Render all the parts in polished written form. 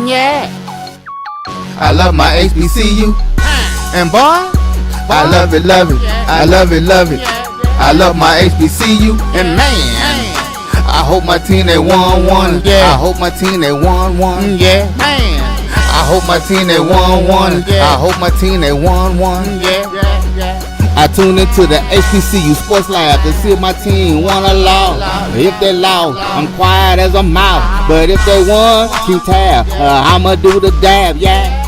Yeah. I love my HBCU. And boy, I love it, love it. I love it, love it. I love my HBCU. And man, I hope my team they won. Yeah. I hope my team they won. Yeah. Man, I hope my team they won. I hope my team they won. Yeah. I tune into the HBCU Sports Lab to see if my team won or lost. If they lost, I'm quiet as a mouse. But if they won, keep tab. I'ma do the dab, yeah.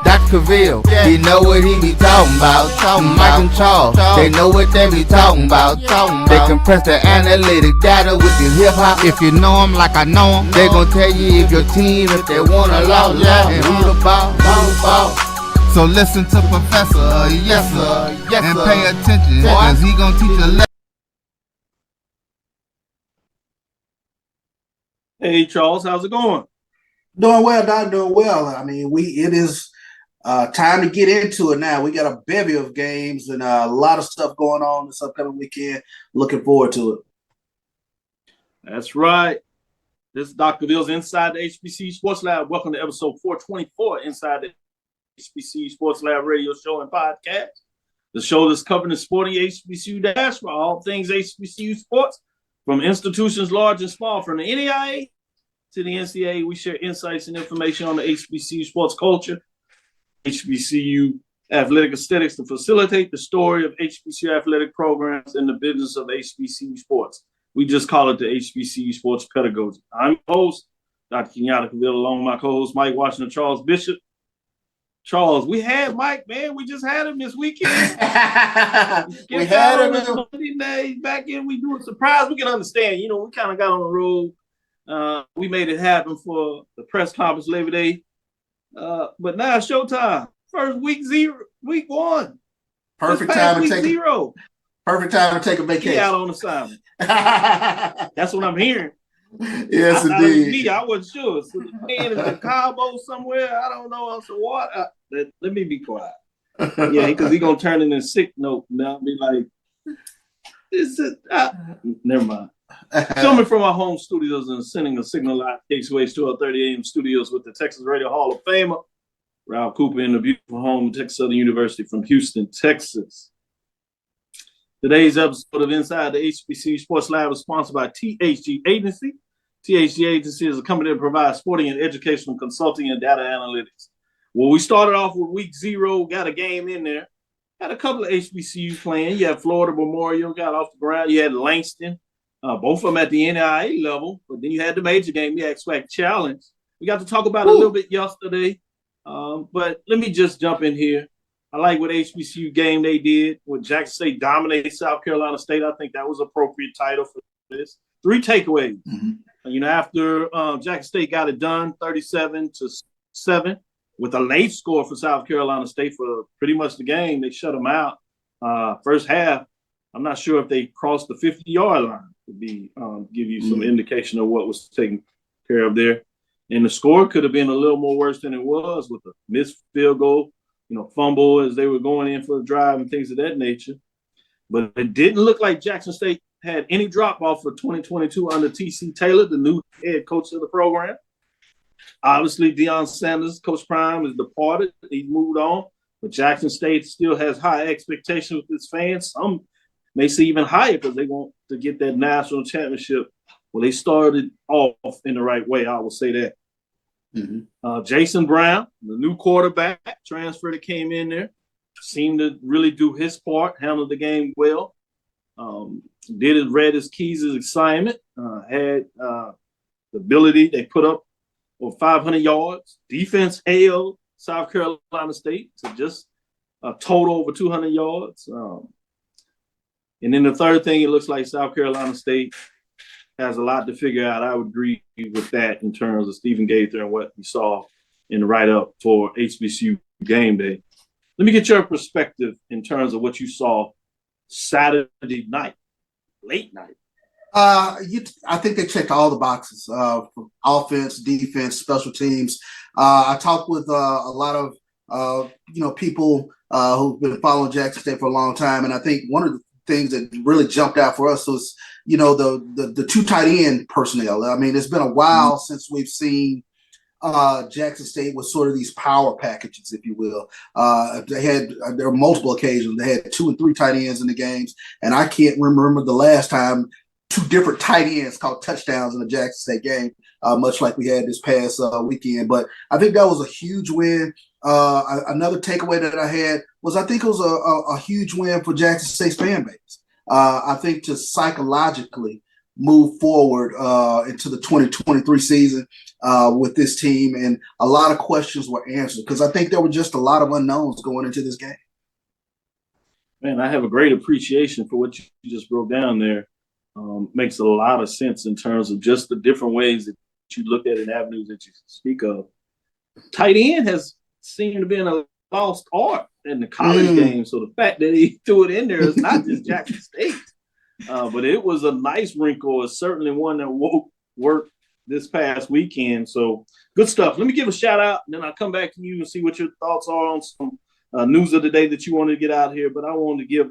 Dr. Cavil, he know what he be talking about. Mike and Charles, they know what they be talking about. They compress the analytic data with the hip hop. If you know them like I know them, they gon' tell you if your team, if they won or lost, and who the ball. So listen to Professor, yes sir, and pay attention, cause he gon' teach a lesson. Hey Charles, how's it going? Doing well, Doc, doing well. I mean, it is time to get into it now. We got a bevy of games and a lot of stuff going on this upcoming weekend. Looking forward to it. That's right. This is Dr. Cavil's Inside the HBCU Sports Lab. Welcome to episode 424 Inside the HBCU Sports Lab radio show and podcast. The show that's covering the sporting HBCU dash for all things HBCU sports, from institutions large and small, from the NAIA to the NCAA. We share insights and information on the HBCU sports culture, HBCU athletic aesthetics to facilitate the story of HBCU athletic programs and the business of HBCU sports. We just call it the HBCU sports pedagogy. I'm your host, Dr. Kenyatta Cavil, along with my co-host, Mike Washington Charles Bishop. Charles, we had Mike, man. We just had him this weekend. We had him Monday night back in. We do a surprise. We can understand. You know, we kind of got on the road. We made it happen for the press conference Labor Day. But now it's showtime. First week one. Perfect time to take zero. Perfect time to take a vacation. Out on assignment. That's what I'm hearing. Yes, indeed. I wasn't sure. So the man in the Cabo somewhere. I don't know. I said, what? Let me be quiet. Yeah, because he's gonna turn in a sick note now. Be like, never mind. Filming from our home studios and sending a signal live KCOH 12:30 a.m. studios with the Texas Radio Hall of Famer, Ralph Cooper, in the beautiful home of Texas Southern University from Houston, Texas. Today's episode of Inside the HBCU Sports Lab is sponsored by THG Agency. THG Agency is a company that provides sporting and educational consulting and data analytics. Well, we started off with week 0, got a game in there. Had a couple of HBCUs playing. You had Florida Memorial, got off the ground. You had Langston, both of them at the NIA level. But then you had the major game, the X-Fact Challenge. We got to talk about it a little bit yesterday. But let me just jump in here. I like what HBCU game they did. When Jackson State dominated South Carolina State, I think that was an appropriate title for this. 3 takeaways. Mm-hmm. You know, after Jackson State got it done, 37-7, with a late score for South Carolina State for pretty much the game. They shut them out. First half, I'm not sure if they crossed the 50-yard line to be give you some indication of what was taken care of there. And the score could have been a little more worse than it was with a missed field goal, fumble as they were going in for the drive and things of that nature. But it didn't look like Jackson State had any drop-off for 2022 under T.C. Taylor, the new head coach of the program. Obviously, Deion Sanders, Coach Prime, is departed. He's moved on. But Jackson State still has high expectations with its fans. Some may see even higher because they want to get that national championship. Well, they started off in the right way, I will say that. Mm-hmm. Jason Brown, the new quarterback transfer that came in there, seemed to really do his part, handled the game well. Read his keys' assignment, had the ability. They put up over 500 yards. Defense held South Carolina State to just a total over 200 yards. And then the third thing, it looks like South Carolina State has a lot to figure out. I would agree with that in terms of Stephen Gaither and what we saw in the write-up for HBCU game day. Let me get your perspective in terms of what you saw Saturday night, late night. I think they checked all the boxes from offense, defense, special teams. I talked with a lot of people who've been following Jackson State for a long time, and I think one of the things that really jumped out for us was the 2 tight end personnel. I mean, it's been a while since we've seen Jackson State with sort of these power packages, if you will. There were multiple occasions they had 2 and 3 tight ends in the games, and I can't remember the last time 2 different tight ends caught touchdowns in a Jackson State game, much like we had this past weekend. But I think that was a huge win. Another takeaway that I had was I think it was a huge win for Jackson State's fan base. I think to psychologically move forward into the 2023 season with this team, and a lot of questions were answered because I think there were just a lot of unknowns going into this game. Man, I have a great appreciation for what you just broke down there. Makes a lot of sense in terms of just the different ways that you look at it and avenues that you speak of. Tight end has seemed to be a lost art in the college game, so the fact that he threw it in there is not just Jackson State. But it was a nice wrinkle. It's certainly one that worked this past weekend. So good stuff. Let me give a shout out, and then I'll come back to you and see what your thoughts are on some news of the day that you wanted to get out here. But I wanted to give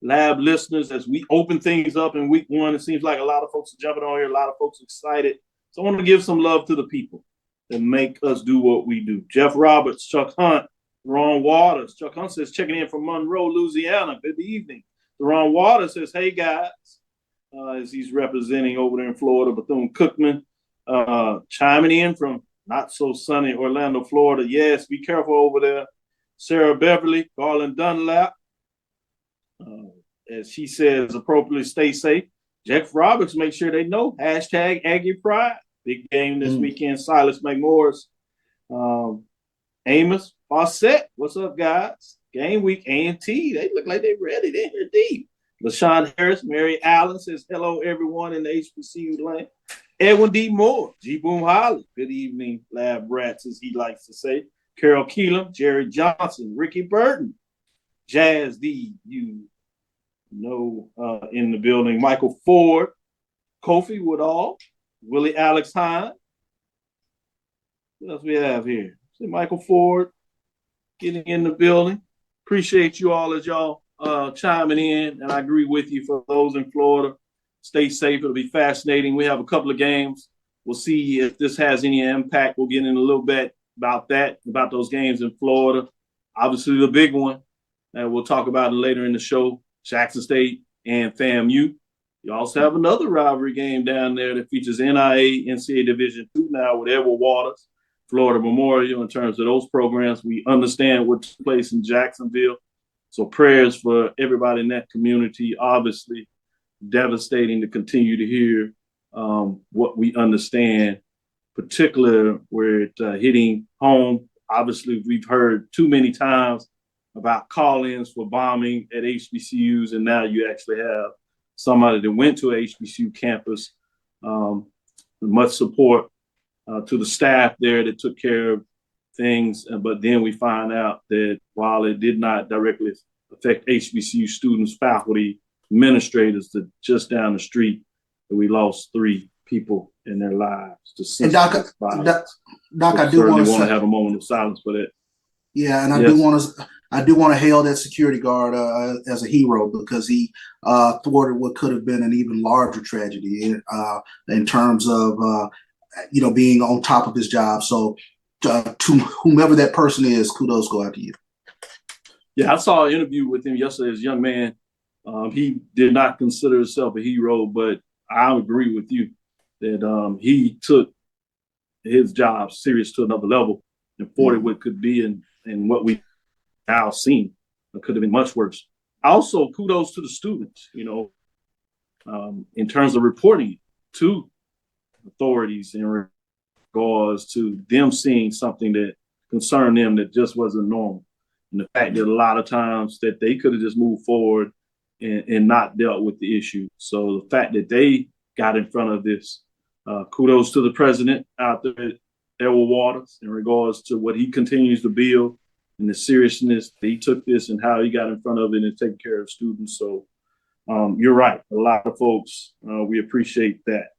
Lab listeners, as we open things up in week 1, it seems like a lot of folks are jumping on here, a lot of folks excited. So I want to give some love to the people that make us do what we do. Jeff Roberts, Chuck Hunt, Ron Waters. Chuck Hunt says, checking in from Monroe, Louisiana. Good evening. Ron Waters says, hey, guys, as he's representing over there in Florida. Bethune-Cookman chiming in from not-so-sunny Orlando, Florida. Yes, be careful over there. Sarah Beverly, Garland Dunlap, as she says, appropriately stay safe. Jeff Roberts, make sure they know. Hashtag Aggie Pride. Big game this weekend. Silas McMorris. Amos Fawcett, what's up, guys? Game week, A&T. They look like they're ready. They're here deep. LaShawn Harris, Mary Allen says, hello, everyone in the HBCU land. Edwin D. Moore, G. Boom Holly. Good evening, Lab Rats, as he likes to say. Carol Keelam, Jerry Johnson, Ricky Burton, Jazz D. You know, in the building. Michael Ford, Kofi Woodall, Willie Alex Hine. What else we have here? See Michael Ford getting in the building. Appreciate you all as y'all chiming in, and I agree with you. For those in Florida, stay safe. It'll be fascinating. We have a couple of games. We'll see if this has any impact. We'll get in a little bit about that, about those games in Florida. Obviously, the big one, and we'll talk about it later in the show, Jackson State and FAMU. You also have another rivalry game down there that features NIA, NCAA Division II now with Edward Waters, Florida Memorial. In terms of those programs, we understand what took place in Jacksonville. So prayers for everybody in that community. Obviously, devastating to continue to hear what we understand, particularly where it's hitting home. Obviously, we've heard too many times about call-ins for bombing at HBCUs, and now you actually have somebody that went to a HBCU campus. Much support to the staff there that took care of things, but then we find out that while it did not directly affect HBCU students, faculty, administrators, that just down the street, that we lost 3 people in their lives to senseless violence. Doc, I do want to have a moment of silence for that. Yeah, and I do want to hail that security guard as a hero, because he thwarted what could have been an even larger tragedy in terms of being on top of his job. So to whomever that person is, kudos go out to you. Yeah, I saw an interview with him yesterday as a young man. He did not consider himself a hero, but I agree with you that he took his job serious to another level and thwarted what could be and what we now seen. It could have been much worse. Also, kudos to the students, in terms of reporting to authorities in regards to them seeing something that concerned them that just wasn't normal. And the fact that a lot of times that they could have just moved forward and not dealt with the issue. So the fact that they got in front of this, kudos to the president out there at Edward Waters in regards to what he continues to build and the seriousness that he took this and how he got in front of it and taking care of students. So you're right. A lot of folks, we appreciate that.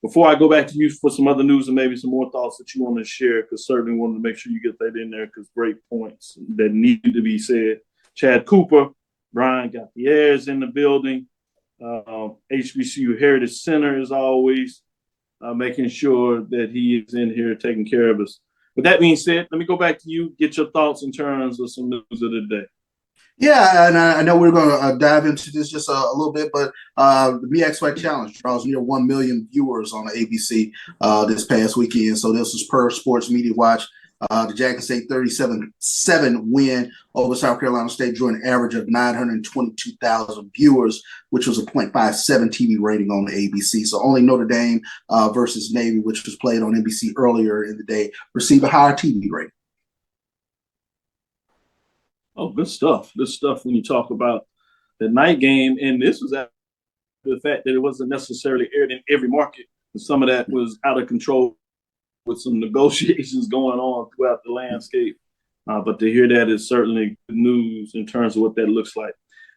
Before I go back to you for some other news and maybe some more thoughts that you want to share, because certainly wanted to make sure you get that in there, because great points that need to be said. Chad Cooper, Brian Gauthier is in the building. HBCU Heritage Center, as always. making sure that he is in here taking care of us. With that being said, let me go back to you, get your thoughts in terms of some news of the day. Yeah, and I know we're going to dive into this just a little bit, but the MEAC Swag Challenge draws near 1 million viewers on the ABC this past weekend. So this was per Sports Media Watch. The Jackson State 37-7 win over South Carolina State drew an average of 922,000 viewers, which was a .57 TV rating on the ABC. So only Notre Dame versus Navy, which was played on NBC earlier in the day, received a higher TV rating. Oh, good stuff. Good stuff when you talk about the night game. And this was after the fact that it wasn't necessarily aired in every market. And some of that was out of control with some negotiations going on throughout the landscape. But to hear that is certainly good news in terms of what that looks like.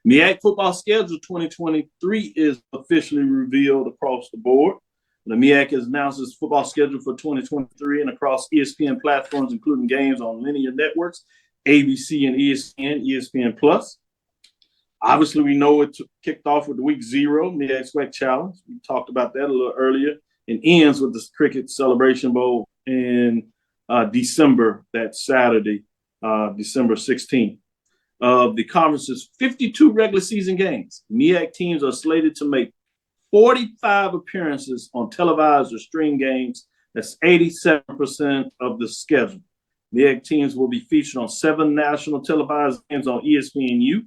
MEAC football schedule 2023 is officially revealed across the board. The MEAC has announced its football schedule for 2023 and across ESPN platforms, including games on linear networks, ABC and ESPN Plus. Obviously, we know it kicked off with week 0, MEAC Swag Challenge. We talked about that a little earlier. And ends with the Cricket Celebration Bowl in December, that Saturday, December 16th. Of the conference's 52 regular season games, MEAC teams are slated to make 45 appearances on televised or streamed games. That's 87% of the schedule. MEAC teams will be featured on 7 national televised games on ESPNU.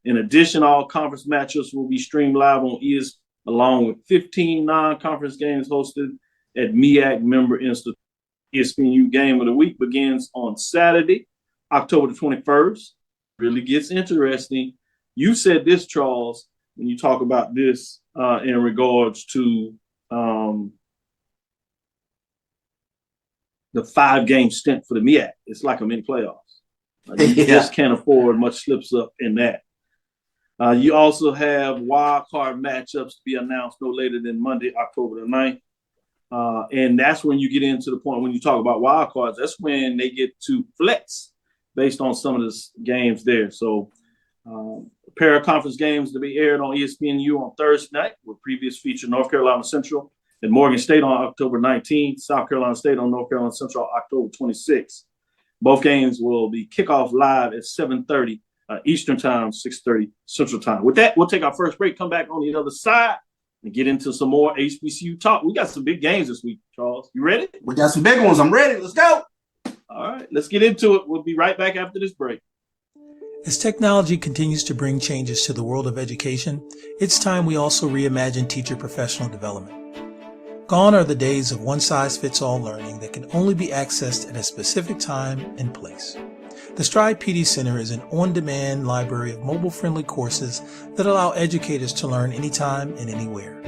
In addition, all conference matchups will be streamed live on ESPN, along with 15 non-conference games hosted at MEAC member institute. ESPNU Game of the Week begins on Saturday, October the 21st. Really gets interesting. You said this, Charles, when you talk about this in regards to the 5-game stint for the MEAC. It's like a mini playoffs. You just can't afford much slips up in that. You also have wild card matchups to be announced no later than Monday, October the 9th. And that's when you get into the point when you talk about wild cards, that's when they get to flex based on some of the games there. So a pair of conference games to be aired on ESPNU on Thursday night with previous feature North Carolina Central and Morgan State on October 19th, South Carolina State on North Carolina Central October 26th. Both games will be kickoff live at 7:30 Eastern Time, 6:30 Central Time. With that, we'll take our first break, come back on the other side, and get into some more HBCU talk. We got some big games this week, Charles. You ready? We got some big ones. I'm ready. Let's go. All right, let's get into it. We'll be right back after this break. As technology continues to bring changes to the world of education, it's time we also reimagine teacher professional development. Gone are the days of one-size-fits-all learning that can only be accessed at a specific time and place. The Stride PD Center is an on-demand library of mobile-friendly courses that allow educators to learn anytime and anywhere.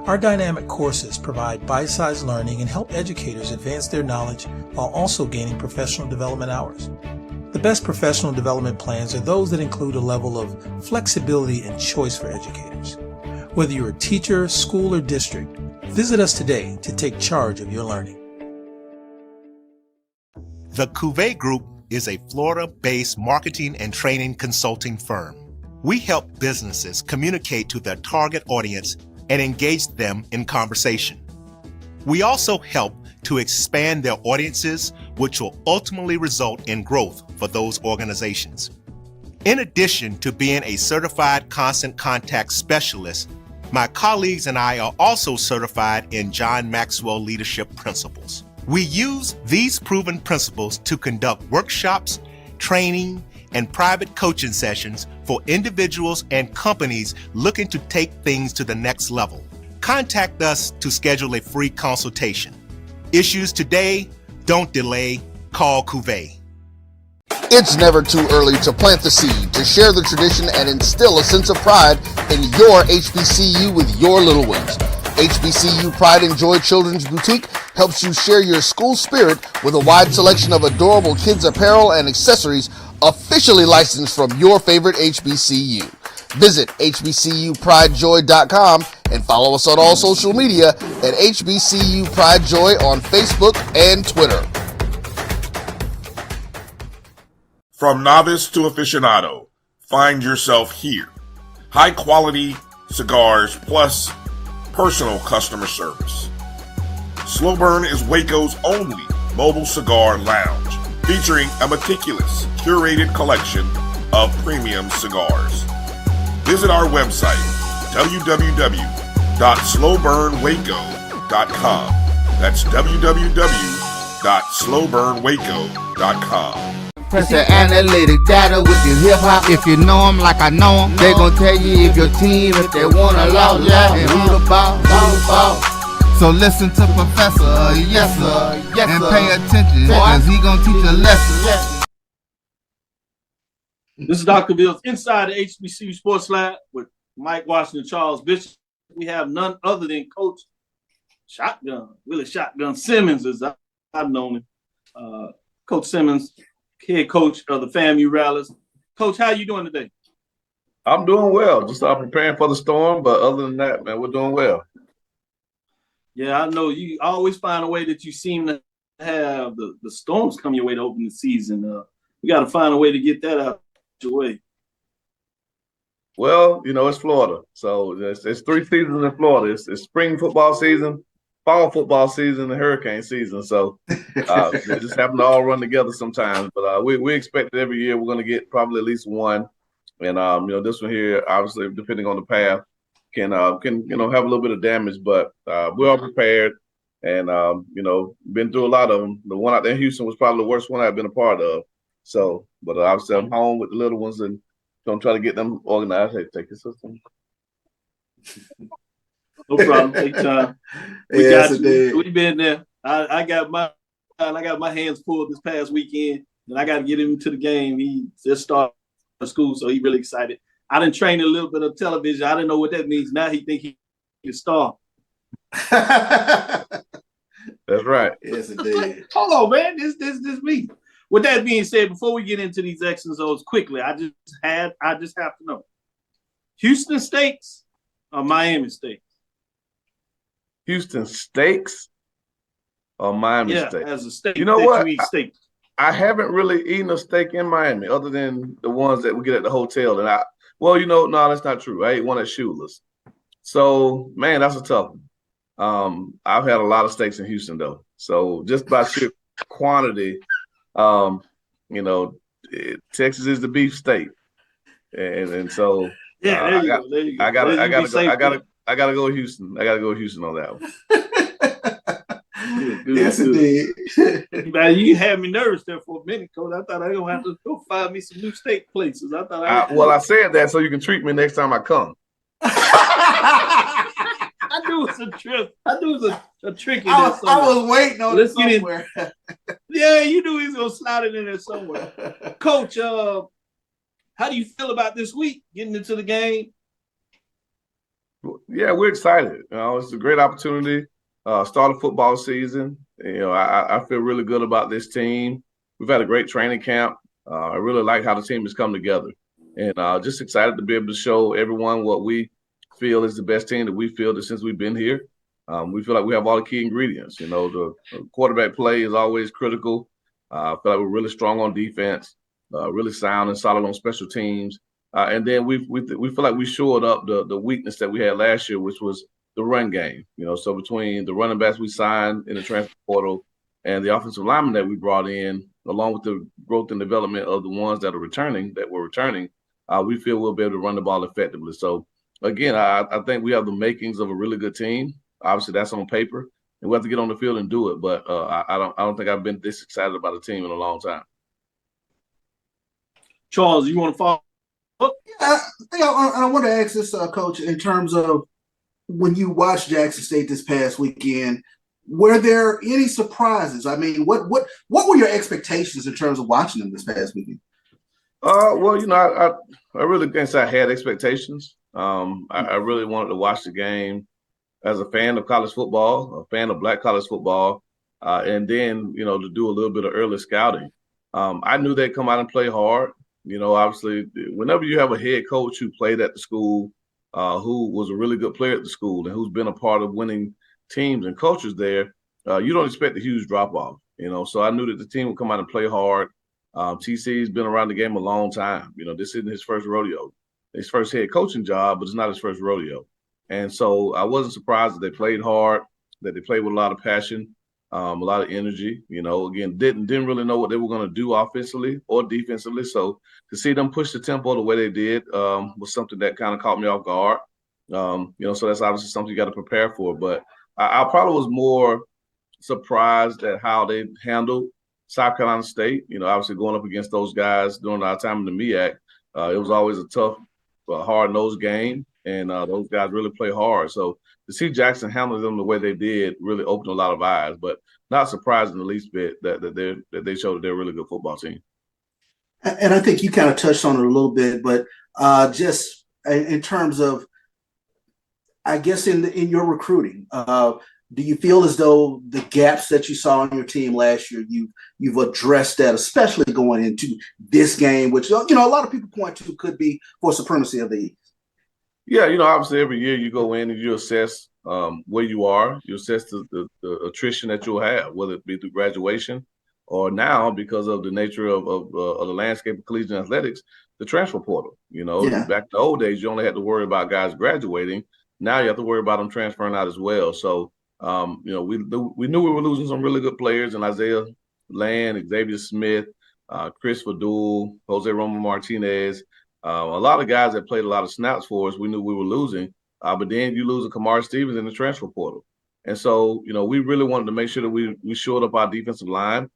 Our dynamic courses provide bite-sized learning and help educators advance their knowledge while also gaining professional development hours. The best professional development plans are those that include a level of flexibility and choice for educators. Whether you're a teacher, school, or district, visit us today to take charge of your learning. The Cavil Group is a Florida-based marketing and training consulting firm. We help businesses communicate to their target audience and engage them in conversation. We also help to expand their audiences, which will ultimately result in growth for those organizations. In addition to being a certified constant contact specialist, my colleagues and I are also certified in John Maxwell Leadership Principles. We use these proven principles to conduct workshops, training, and private coaching sessions for individuals and companies looking to take things to the next level. Contact us to schedule a free consultation. Issues today, don't delay, call Cavil. It's never too early to plant the seed, to share the tradition, and instill a sense of pride in your HBCU with your little ones. HBCU Pride and Joy Children's Boutique helps you share your school spirit with a wide selection of adorable kids apparel and accessories officially licensed from your favorite HBCU. Visit hbcupridejoy.com and follow us on all social media at HBCU Pride Joy on Facebook and Twitter. From novice to aficionado, find yourself here. High quality cigars plus personal customer service. Slow Burn is Waco's only mobile cigar lounge, featuring a meticulous, curated collection of premium cigars. Visit our website, www.slowburnwaco.com. That's www.slowburnwaco.com. Press the analytic data with your hip hop. If you know them like I know them, they gon' tell you if your team, if they wanna law, yeah, and who the ball. So listen to Professor, yes sir, and pay attention, cause he gon' teach a lesson. This is Dr. Cavil inside the HBCU Sports Lab with Mike Washington, Charles Bishop. We have none other than Coach Willie Shotgun Simmons, as I've known him. Coach Simmons, head coach of the FAMU Rallies. Coach, how you doing today? I'm doing well. Just preparing for the storm, but other than that, man, we're doing well. Yeah, I know you always find a way that you seem to have the storms come your way to open the season. We got to find a way to get that out your way. Well, it's Florida. So it's 3 seasons in Florida. It's spring football season, fall football season, and hurricane season. So they just happen to all run together sometimes. But we expect that every year we're going to get probably at least one. And, this one here, obviously, depending on the path, can have a little bit of damage, but we're all prepared and been through a lot of them. The one out there in Houston was probably the worst one I've been a part of. So, but obviously I'm home with the little ones and gonna try to get them organized. Hey, take your system. No problem. Take time. We got you. We've been there. I got my hands full this past weekend, and I got to get him to the game. He just started school, so he's really excited. I done trained a little bit of television. I didn't know what that means. Now he think he can star. That's right. Yes, indeed. Hold on, man. This me. With that being said, before we get into these X's and O's quickly, I just have to know: Houston Steaks or Miami Steaks? Houston Steaks or Miami Steaks? Yeah, as a steak. You know what? You eat steak. I haven't really eaten a steak in Miami other than the ones that we get at the hotel. And no, that's not true. I ate one at Shula's. So, man, that's a tough one. I've had a lot of steaks in Houston, though. So just by sheer quantity, Texas is the beef state. And so there you go. I gotta go with Houston. I gotta go with Houston on that one. Good, yes, indeed. Man, you had me nervous there for a minute, Coach. I thought I was gonna have to go find me some new steak places. I said that so you can treat me next time I come. I knew it was a trip. I knew it was a tricky. I was waiting on it somewhere. Yeah, you knew he was gonna slide it in there somewhere. Coach, how do you feel about this week getting into the game? Yeah, we're excited. It's a great opportunity. Start a football season. I feel really good about this team. We've had a great training camp. I really like how the team has come together, and just excited to be able to show everyone what we feel is the best team that we feel that since we've been here. We feel like we have all the key ingredients. The quarterback play is always critical. I feel like we're really strong on defense, really sound and solid on special teams. And then we feel like we shored up the weakness that we had last year, which was the run game. So between the running backs we signed in the transfer portal and the offensive linemen that we brought in, along with the growth and development of the ones that were returning, we feel we'll be able to run the ball effectively. So again, I think we have the makings of a really good team. Obviously, that's on paper, and we have to get on the field and do it. But I don't think I've been this excited about a team in a long time. Charles, you want to follow up? Yeah, I want to ask this, Coach, in terms of when you watched Jackson State this past weekend, were there any surprises? I mean, what were your expectations in terms of watching them this past weekend? I really can't say I had expectations. I really wanted to watch the game as a fan of college football, a fan of Black college football, and then, to do a little bit of early scouting. I knew they'd come out and play hard. Obviously, whenever you have a head coach who played at the school, who was a really good player at the school and who's been a part of winning teams and cultures there, you don't expect a huge drop-off, So I knew that the team would come out and play hard. TC's been around the game a long time. This isn't his first rodeo. His first head coaching job, but it's not his first rodeo. And so I wasn't surprised that they played hard. that they played with a lot of passion, a lot of energy. Again, didn't really know what they were going to do offensively or defensively. So to see them push the tempo the way they did was something that kind of caught me off guard. So that's obviously something you got to prepare for. But I probably was more surprised at how they handled South Carolina State. Obviously going up against those guys during our time in the MEAC, it was always a tough, hard-nosed game, and those guys really play hard. So to see Jackson handle them the way they did really opened a lot of eyes, but not surprised in the least bit that they showed that they're a really good football team. And I think you kind of touched on it a little bit, but just in terms of, I guess in your recruiting, do you feel as though the gaps that you saw on your team last year, you've addressed that, especially going into this game, which a lot of people point to could be for supremacy of the East? Yeah, obviously every year you go in and you assess where you are. You assess the attrition that you'll have, whether it be through graduation or now because of the nature of the landscape of collegiate athletics, the transfer portal. Back in the old days, you only had to worry about guys graduating. Now you have to worry about them transferring out as well. So, we knew we were losing some really good players in Isaiah Land, Xavier Smith, Chris Fadul, Jose Roman Martinez. A lot of guys that played a lot of snaps for us, we knew we were losing. But then you lose a Kamar Stevens in the transfer portal. And so, we really wanted to make sure that we shored up our defensive line.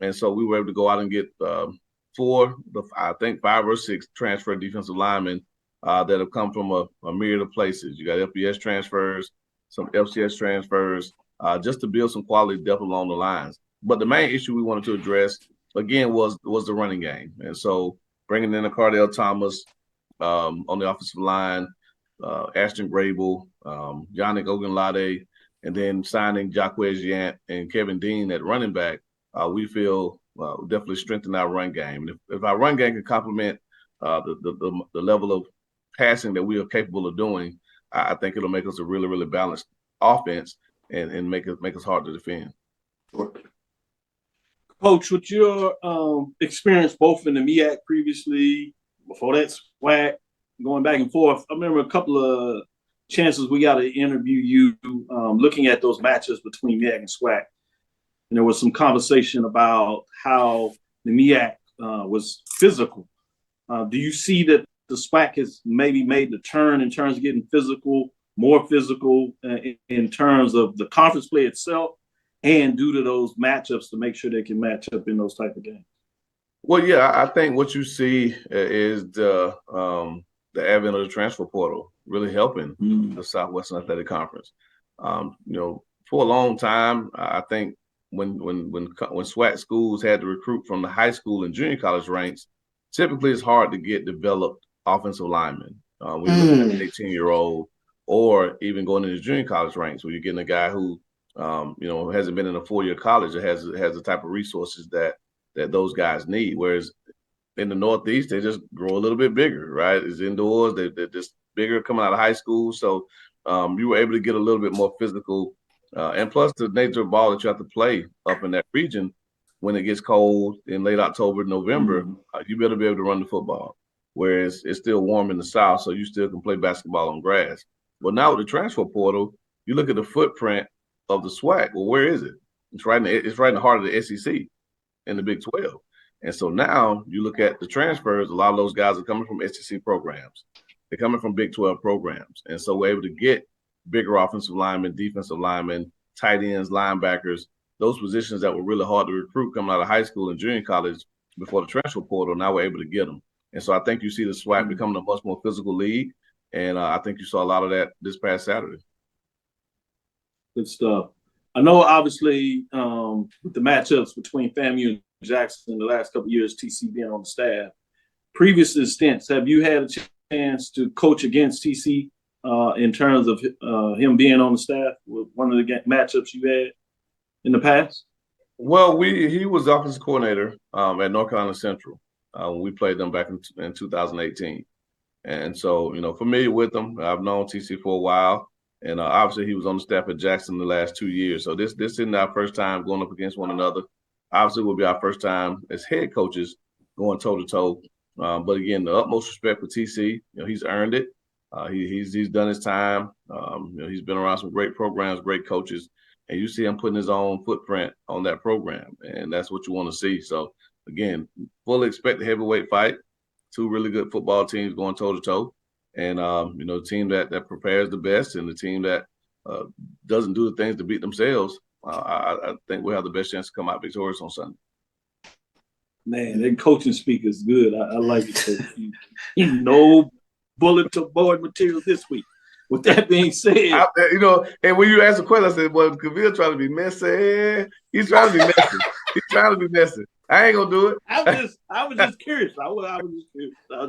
And so we were able to go out and get 5 or 6 transfer defensive linemen that have come from a myriad of places. You got FBS transfers, some FCS transfers, just to build some quality depth along the lines. But the main issue we wanted to address, again, was the running game. And so bringing in a Cardell Thomas on the offensive line, Ashton Grable, Yannick Ogunlade, and then signing Jacquez Yant and Kevin Dean at running back, we feel definitely strengthen our run game. And if our run game can complement the level of passing that we are capable of doing, I think it'll make us a really, really balanced offense and make us hard to defend. Coach, with your experience both in the MEAC previously, before that SWAC, going back and forth, I remember a couple of chances we got to interview you looking at those matches between MEAC and SWAC. And there was some conversation about how the MEAC was physical. Do you see that the SWAC has maybe made the turn in terms of getting more physical in terms of the conference play itself and due to those matchups to make sure they can match up in those type of games? Well, yeah, I think what you see is the advent of the transfer portal really helping the Southwestern Athletic Conference. For a long time, I think when SWAC schools had to recruit from the high school and junior college ranks, typically it's hard to get developed offensive linemen. When you look at an 18-year-old or even going into junior college ranks where you're getting a guy who hasn't been in a 4-year college or has the type of resources that those guys need. Whereas in the Northeast, they just grow a little bit bigger, right? It's indoors. They're just bigger coming out of high school. So you were able to get a little bit more physical. And plus the nature of ball that you have to play up in that region, when it gets cold in late October, November, you better be able to run the football. Whereas it's still warm in the South, so you still can play basketball on grass. But now with the transfer portal, you look at the footprint of the SWAC. Well, where is it? It's right in the heart of the SEC in the Big 12. And so now you look at the transfers, a lot of those guys are coming from SEC programs. They're coming from Big 12 programs. And so we're able to get bigger offensive linemen, defensive linemen, tight ends, linebackers, those positions that were really hard to recruit coming out of high school and junior college before the transfer portal. Now we're able to get them. And so I think you see the SWAC becoming a much more physical league. And I think you saw a lot of that this past Saturday. Good stuff. I know, obviously, with the matchups between FAMU and Jackson in the last couple of years, TC being on the staff, previous stints, have you had a chance to coach against TC in terms of him being on the staff with one of the matchups you had in the past? Well, he was the offensive coordinator at North Carolina Central when we played them back in 2018. And so, familiar with them. I've known TC for a while. And obviously he was on the staff at Jackson the last 2 years. So this isn't our first time going up against one another. Obviously it will be our first time as head coaches going toe-to-toe. But again, the utmost respect for TC. He's earned it. He's done his time. He's been around some great programs, great coaches. and you see him putting his own footprint on that program, and that's what you want to see. So again, fully expect a heavyweight fight, two really good football teams going toe to toe, and the team that prepares the best and the team that doesn't do the things to beat themselves. I think we'll have the best chance to come out victorious on Sunday. Man, that coaching speak is good. I like it. Coach. No bulletin board material this week. With that being said, and when you ask the question, I said, "Well, Cavil trying to be messy. He's trying to be messy. He's trying to be messy. I ain't gonna do it." I was just curious. I was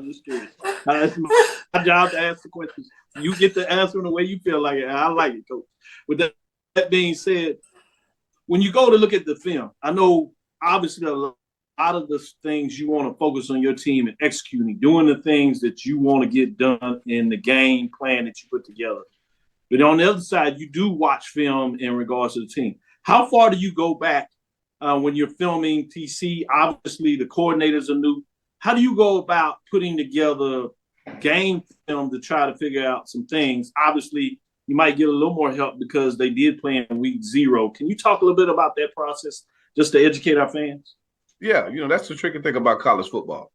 just curious. It's my job to ask the questions. You get to answer in the way you feel like it. And I like it, Coach. With that being said, when you go to look at the film, I know obviously a lot of the things you want to focus on your team and executing, doing the things that you want to get done in the game plan that you put together. But on the other side, you do watch film in regards to the team. How far do you go back when you're filming TC? Obviously, the coordinators are new. How do you go about putting together game film to try to figure out some things? Obviously, you might get a little more help because they did play in week 0. Can you talk a little bit about that process just to educate our fans? Yeah, that's the tricky thing about college football.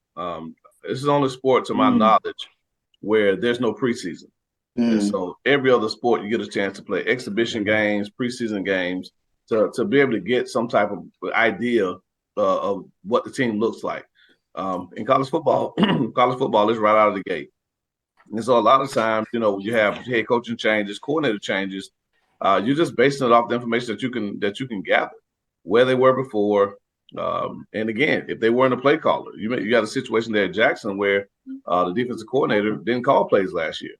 This is the only sport, to my knowledge, where there's no preseason. And so every other sport, you get a chance to play exhibition games, preseason games, to be able to get some type of idea of what the team looks like. In college football, is right out of the gate. And so a lot of times, you have head coaching changes, coordinator changes. You're just basing it off the information that you can gather, where they were before. And again, if they weren't a play caller, you got a situation there at Jackson where the defensive coordinator didn't call plays last year.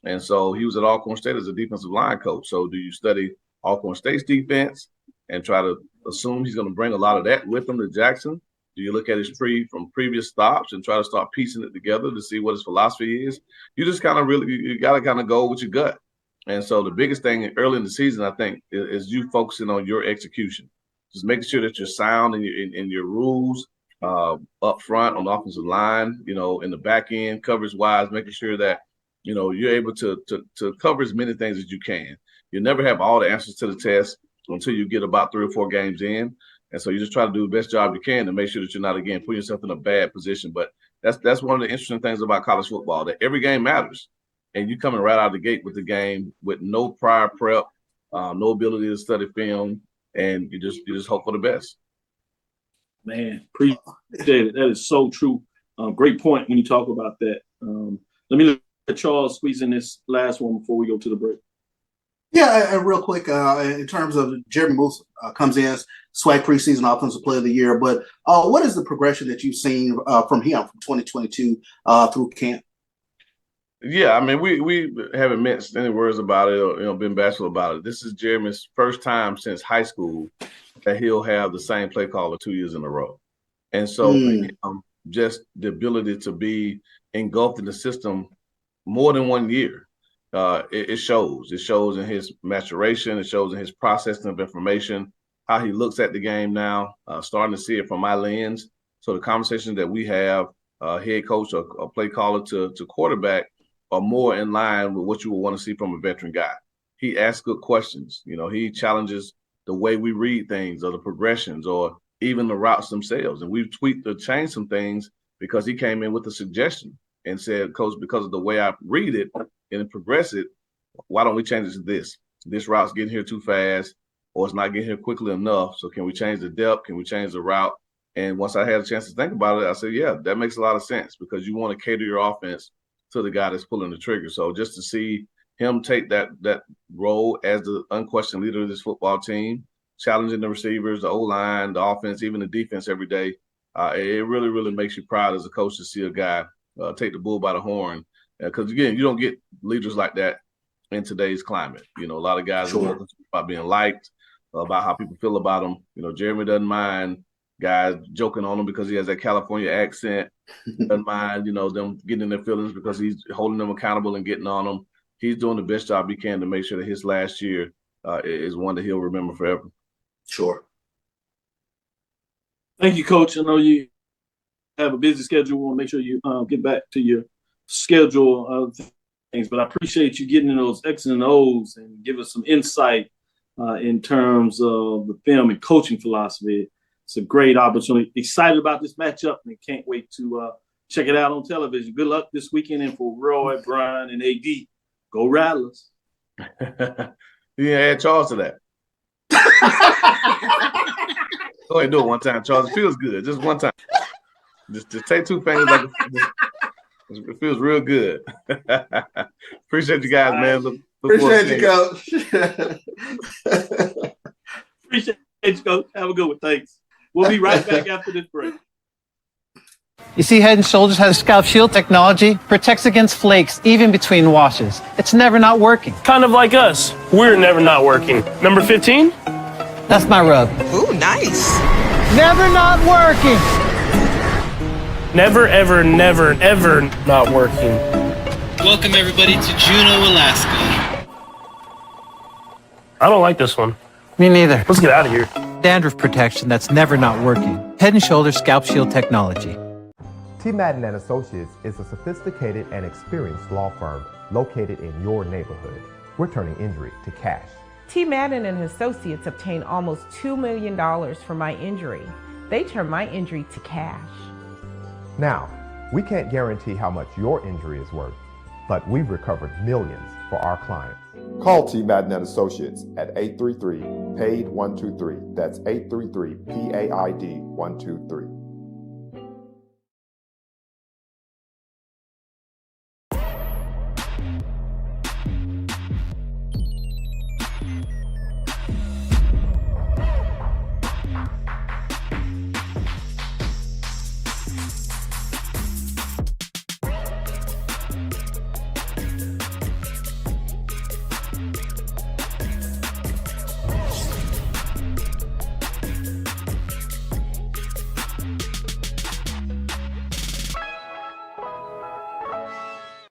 And so he was at Alcorn State as a defensive line coach. So do you study Alcorn State's defense and try to assume he's going to bring a lot of that with him to Jackson? Do you look at his from previous stops and try to start piecing it together to see what his philosophy is? You just kind of you got to kind of go with your gut. And so the biggest thing early in the season, I think, is you focusing on your execution. Just making sure that you're sound in your rules up front on the offensive line, in the back end, coverage wise, making sure that, you're able to cover as many things as you can. You never have all the answers to the test until you get about 3 or 4 games in. And so you just try to do the best job you can to make sure that you're not, again, putting yourself in a bad position. But that's one of the interesting things about college football, that every game matters. And you coming right out of the gate with the game with no prior prep, no ability to study film, and you just hope for the best. Man, appreciate it. That is so true. Great point when you talk about that. Let me let Charles squeeze in this last one before we go to the break. Yeah, and real quick, in terms of Jeremy Moose comes in as SWAC preseason offensive player of the year, but what is the progression that you've seen from him from 2022 through camp? Yeah, I mean, we haven't minced any words about it or been bashful about it. This is Jeremy's first time since high school that he'll have the same play caller 2 years in a row. And so just the ability to be engulfed in the system more than 1 year, it shows. It shows in his maturation. It shows in his processing of information, how he looks at the game now, starting to see it from my lens. So the conversations that we have, head coach or play caller to quarterback, are more in line with what you would want to see from a veteran guy. He asks good questions. He challenges the way we read things or the progressions or even the routes themselves. And we've tweaked or changed some things because he came in with a suggestion and said, Coach, because of the way I read it and progress it, why don't we change it to this? This route's getting here too fast, or it's not getting here quickly enough. So can we change the depth? Can we change the route? And once I had a chance to think about it, I said, yeah, that makes a lot of sense because you want to cater your offense to the guy that's pulling the trigger. So just to see him take that role as the unquestioned leader of this football team, challenging the receivers, the O-line, the offense, even the defense every day, it really, really makes you proud as a coach to see a guy take the bull by the horn. Because, again, you don't get leaders like that in today's climate. A lot of guys are about being liked, about how people feel about them. Jeremy doesn't mind guys joking on him because he has that California accent. Doesn't mind, them getting in their feelings because he's holding them accountable and getting on them. He's doing the best job he can to make sure that his last year is one that he'll remember forever. Sure. Thank you, Coach. I know you have a busy schedule. We'll make sure you get back to your schedule of things, but I appreciate you getting in those X's and O's and give us some insight in terms of the film and coaching philosophy. It's a great opportunity. Excited about this matchup and can't wait to check it out on television. Good luck this weekend. And for Roy, Brian, and AD, go Rattlers. You add Charles to that. Go ahead and do it one time, Charles. It feels good. Just one time. Just take two fingers. It feels real good. Appreciate you guys, man. Appreciate you, Coach. Appreciate you, Coach. Have a good one. Thanks. We'll be right back after this break. You see, Head & Shoulders has scalp shield technology, protects against flakes even between washes. It's never not working. Kind of like us. We're never not working. Number 15? That's my rub. Ooh, nice. Never not working. Never, ever, never, ever not working. Welcome everybody to Juneau, Alaska. I don't like this one. Me neither. Let's get out of here. Dandruff protection that's never not working. Head & Shoulders scalp shield technology. T. Madden and Associates is a sophisticated and experienced law firm located in your neighborhood. We're turning injury to cash. T. Madden and Associates obtained almost $2 million for my injury. They turned my injury to cash. Now, we can't guarantee how much your injury is worth, but we've recovered millions for our clients. Call T. Madden and Associates at 833-PAID-123. That's 833-PAID-123.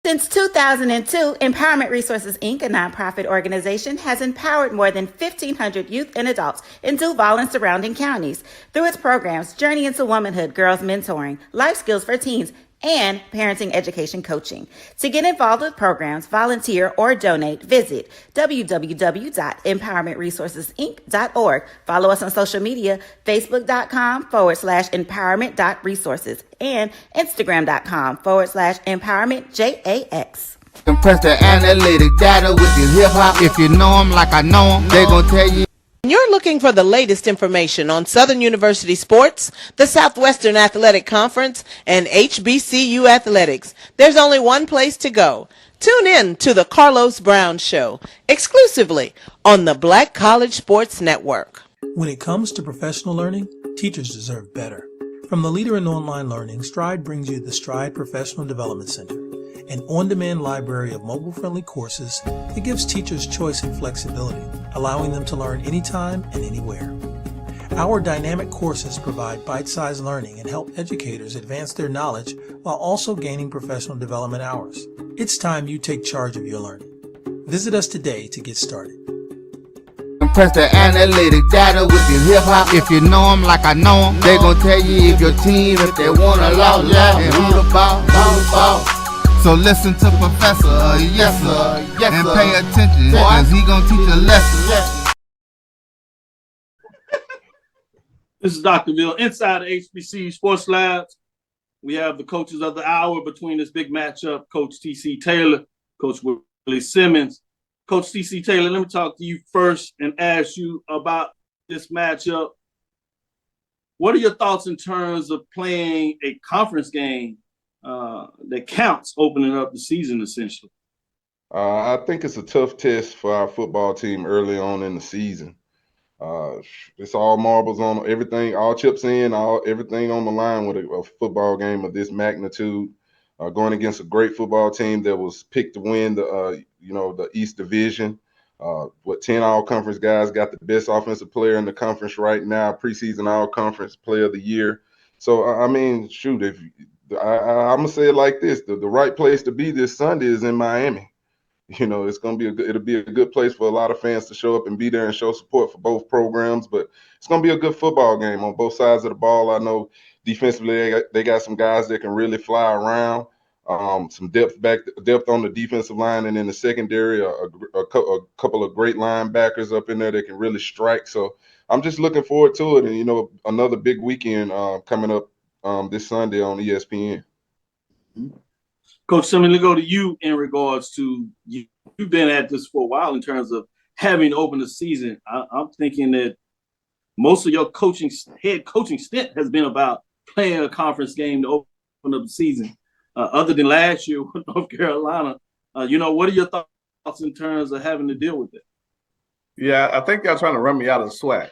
Since 2002, Empowerment Resources, Inc., a nonprofit organization, has empowered more than 1,500 youth and adults in Duval and surrounding counties through its programs Journey into Womanhood, Girls Mentoring, Life Skills for Teens, and Parenting Education Coaching. To get involved with programs, volunteer, or donate, visit www.empowermentresourcesinc.org. Follow us on social media, facebook.com/empowerment.resources and instagram.com/empowermentjax. Compress the analytic data with your hip hop. If you know them like I know them, they gon' tell you. You're looking for the latest information on Southern University sports, the Southwestern Athletic Conference, and HBCU athletics. There's only one place to go. Tune in to the Carlos Brown Show, exclusively on the Black College Sports Network. When it comes to professional learning, teachers deserve better. From the leader in online learning, Stride brings you the Stride Professional Development Center, an on-demand library of mobile-friendly courses that gives teachers choice and flexibility, allowing them to learn anytime and anywhere. Our dynamic courses provide bite-sized learning and help educators advance their knowledge while also gaining professional development hours. It's time you take charge of your learning. Visit us today to get started. Compress the analytic data with your hip hop. If you know them like I know them, they gon' tell you if your team, if they want a lot, and who the ball. So listen to Professor, yes sir, and pay attention, cause he gonna teach a lesson. This is Dr. Bill inside the HBCU Sports Lab. We have the coaches of the hour between this big matchup, Coach T.C. Taylor, Coach Willie Simmons. Coach T.C. Taylor, let me talk to you first and ask you about this matchup. What are your thoughts in terms of playing a conference game that counts opening up the season, essentially? I think it's a tough test for our football team early on in the season. It's all marbles on everything, all chips in, everything on the line with a football game of this magnitude. Going against a great football team that was picked to win the East Division. 10 all-conference guys, got the best offensive player in the conference right now, preseason all-conference player of the year. So, I mean, shoot, if I'm going to say it like this, the right place to be this Sunday is in Miami. You know, it'll be a good place for a lot of fans to show up and be there and show support for both programs, but it's going to be a good football game on both sides of the ball. I know defensively they got some guys that can really fly around. some depth on the defensive line, and in the secondary, a couple of great linebackers up in there that can really strike. So I'm just looking forward to it, and another big weekend coming up this Sunday on ESPN. Coach Simmons, let me go to you in regards to you've been at this for a while in terms of having opened the season. I'm thinking that most of your head coaching stint has been about playing a conference game to open up the season. Other than last year with North Carolina, what are your thoughts in terms of having to deal with it? Yeah, I think y'all trying to run me out of the SWAC,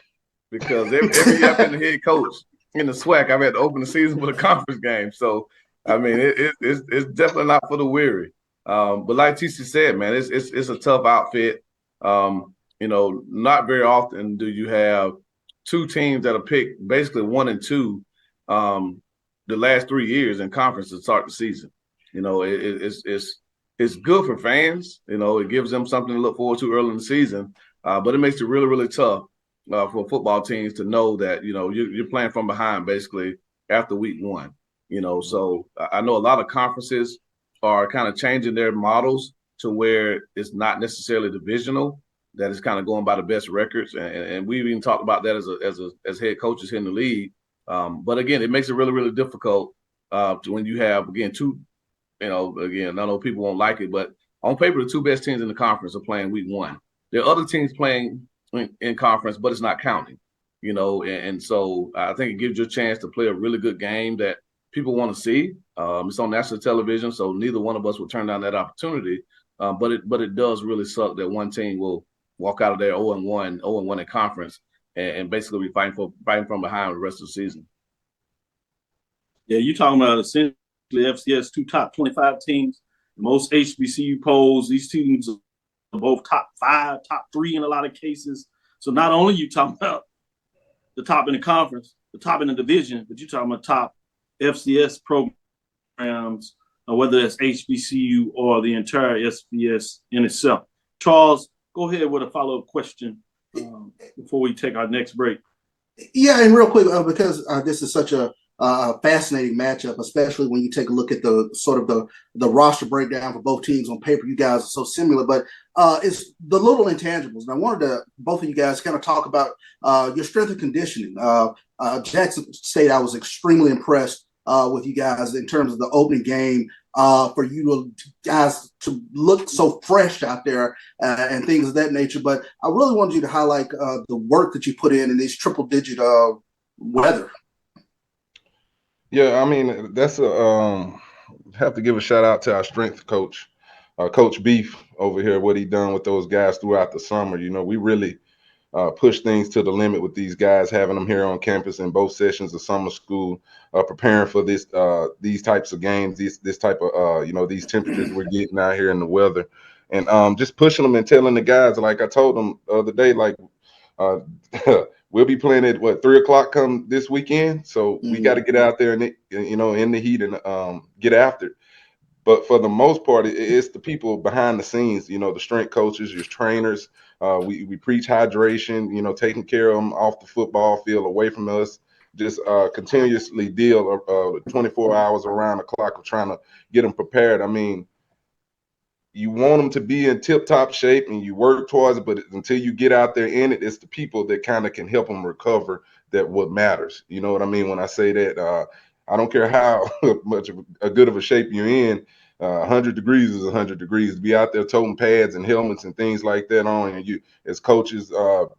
because every year I've been the head coach in the SWAC, I've had to open the season with a conference game. So, I mean, it's definitely not for the weary. But like TC said, man, it's a tough outfit. Not very often do you have two teams that are picked basically 1 and 2 the last 3 years in conference to start the season. It's good for fans. It gives them something to look forward to early in the season. But it makes it really, really tough for football teams to know that, you're playing from behind basically after week 1. So I know a lot of conferences are kind of changing their models to where it's not necessarily divisional, that it's kind of going by the best records. And we've even talked about that as head coaches here in the league. But again, it makes it really, really difficult when you have, again, two, again, I know people won't like it, but on paper, the two best teams in the conference are playing week 1. There are other teams playing in conference, but it's not counting, and so I think it gives you a chance to play a really good game that people want to see. It's on national television, so neither one of us will turn down that opportunity. But it does really suck that one team will walk out of there 0-1 in conference and basically be fighting from behind the rest of the season. Yeah, you're talking about essentially FCS 2 top 25 teams. Most HBCU polls, these teams are both top 5, top 3 in a lot of cases. So not only you talking about the top in the conference, the top in the division, but you're talking about top FCS programs, whether that's HBCU or the entire FBS in itself. Charles, go ahead with a follow-up question before we take our next break. Yeah, and real quick, because this is such a fascinating matchup, especially when you take a look at the sort of the roster breakdown for both teams on paper. You guys are so similar, but it's the little intangibles. And I wanted both of you guys kind of talk about your strength and conditioning. Jackson State, I was extremely impressed with you guys in terms of the opening game. For you guys to look so fresh out there and things of that nature. But I really wanted you to highlight the work that you put in these triple-digit weather. Yeah, I mean, that's have to give a shout out to our strength coach, Coach Beef over here, what he done with those guys throughout the summer. We really push things to the limit with these guys, having them here on campus in both sessions of summer school, preparing for these types of games, this type of these temperatures we're getting out here in the weather, and just pushing them and telling the guys, like I told them the other day, like we'll be playing at 3:00 come this weekend, so we got to get out there and in the heat and get after it. But for the most part, it's the people behind the scenes, the strength coaches, your trainers. We preach hydration, taking care of them off the football field, away from us, just continuously deal 24 hours around the clock of trying to get them prepared. I mean, you want them to be in tip-top shape and you work towards it, but until you get out there in it, it's the people that kind of can help them recover that what matters. You know what I mean when I say that? I don't care how much of a good of a shape you're in. 100 degrees is 100 degrees. Be out there toting pads and helmets and things like that on, and you as coaches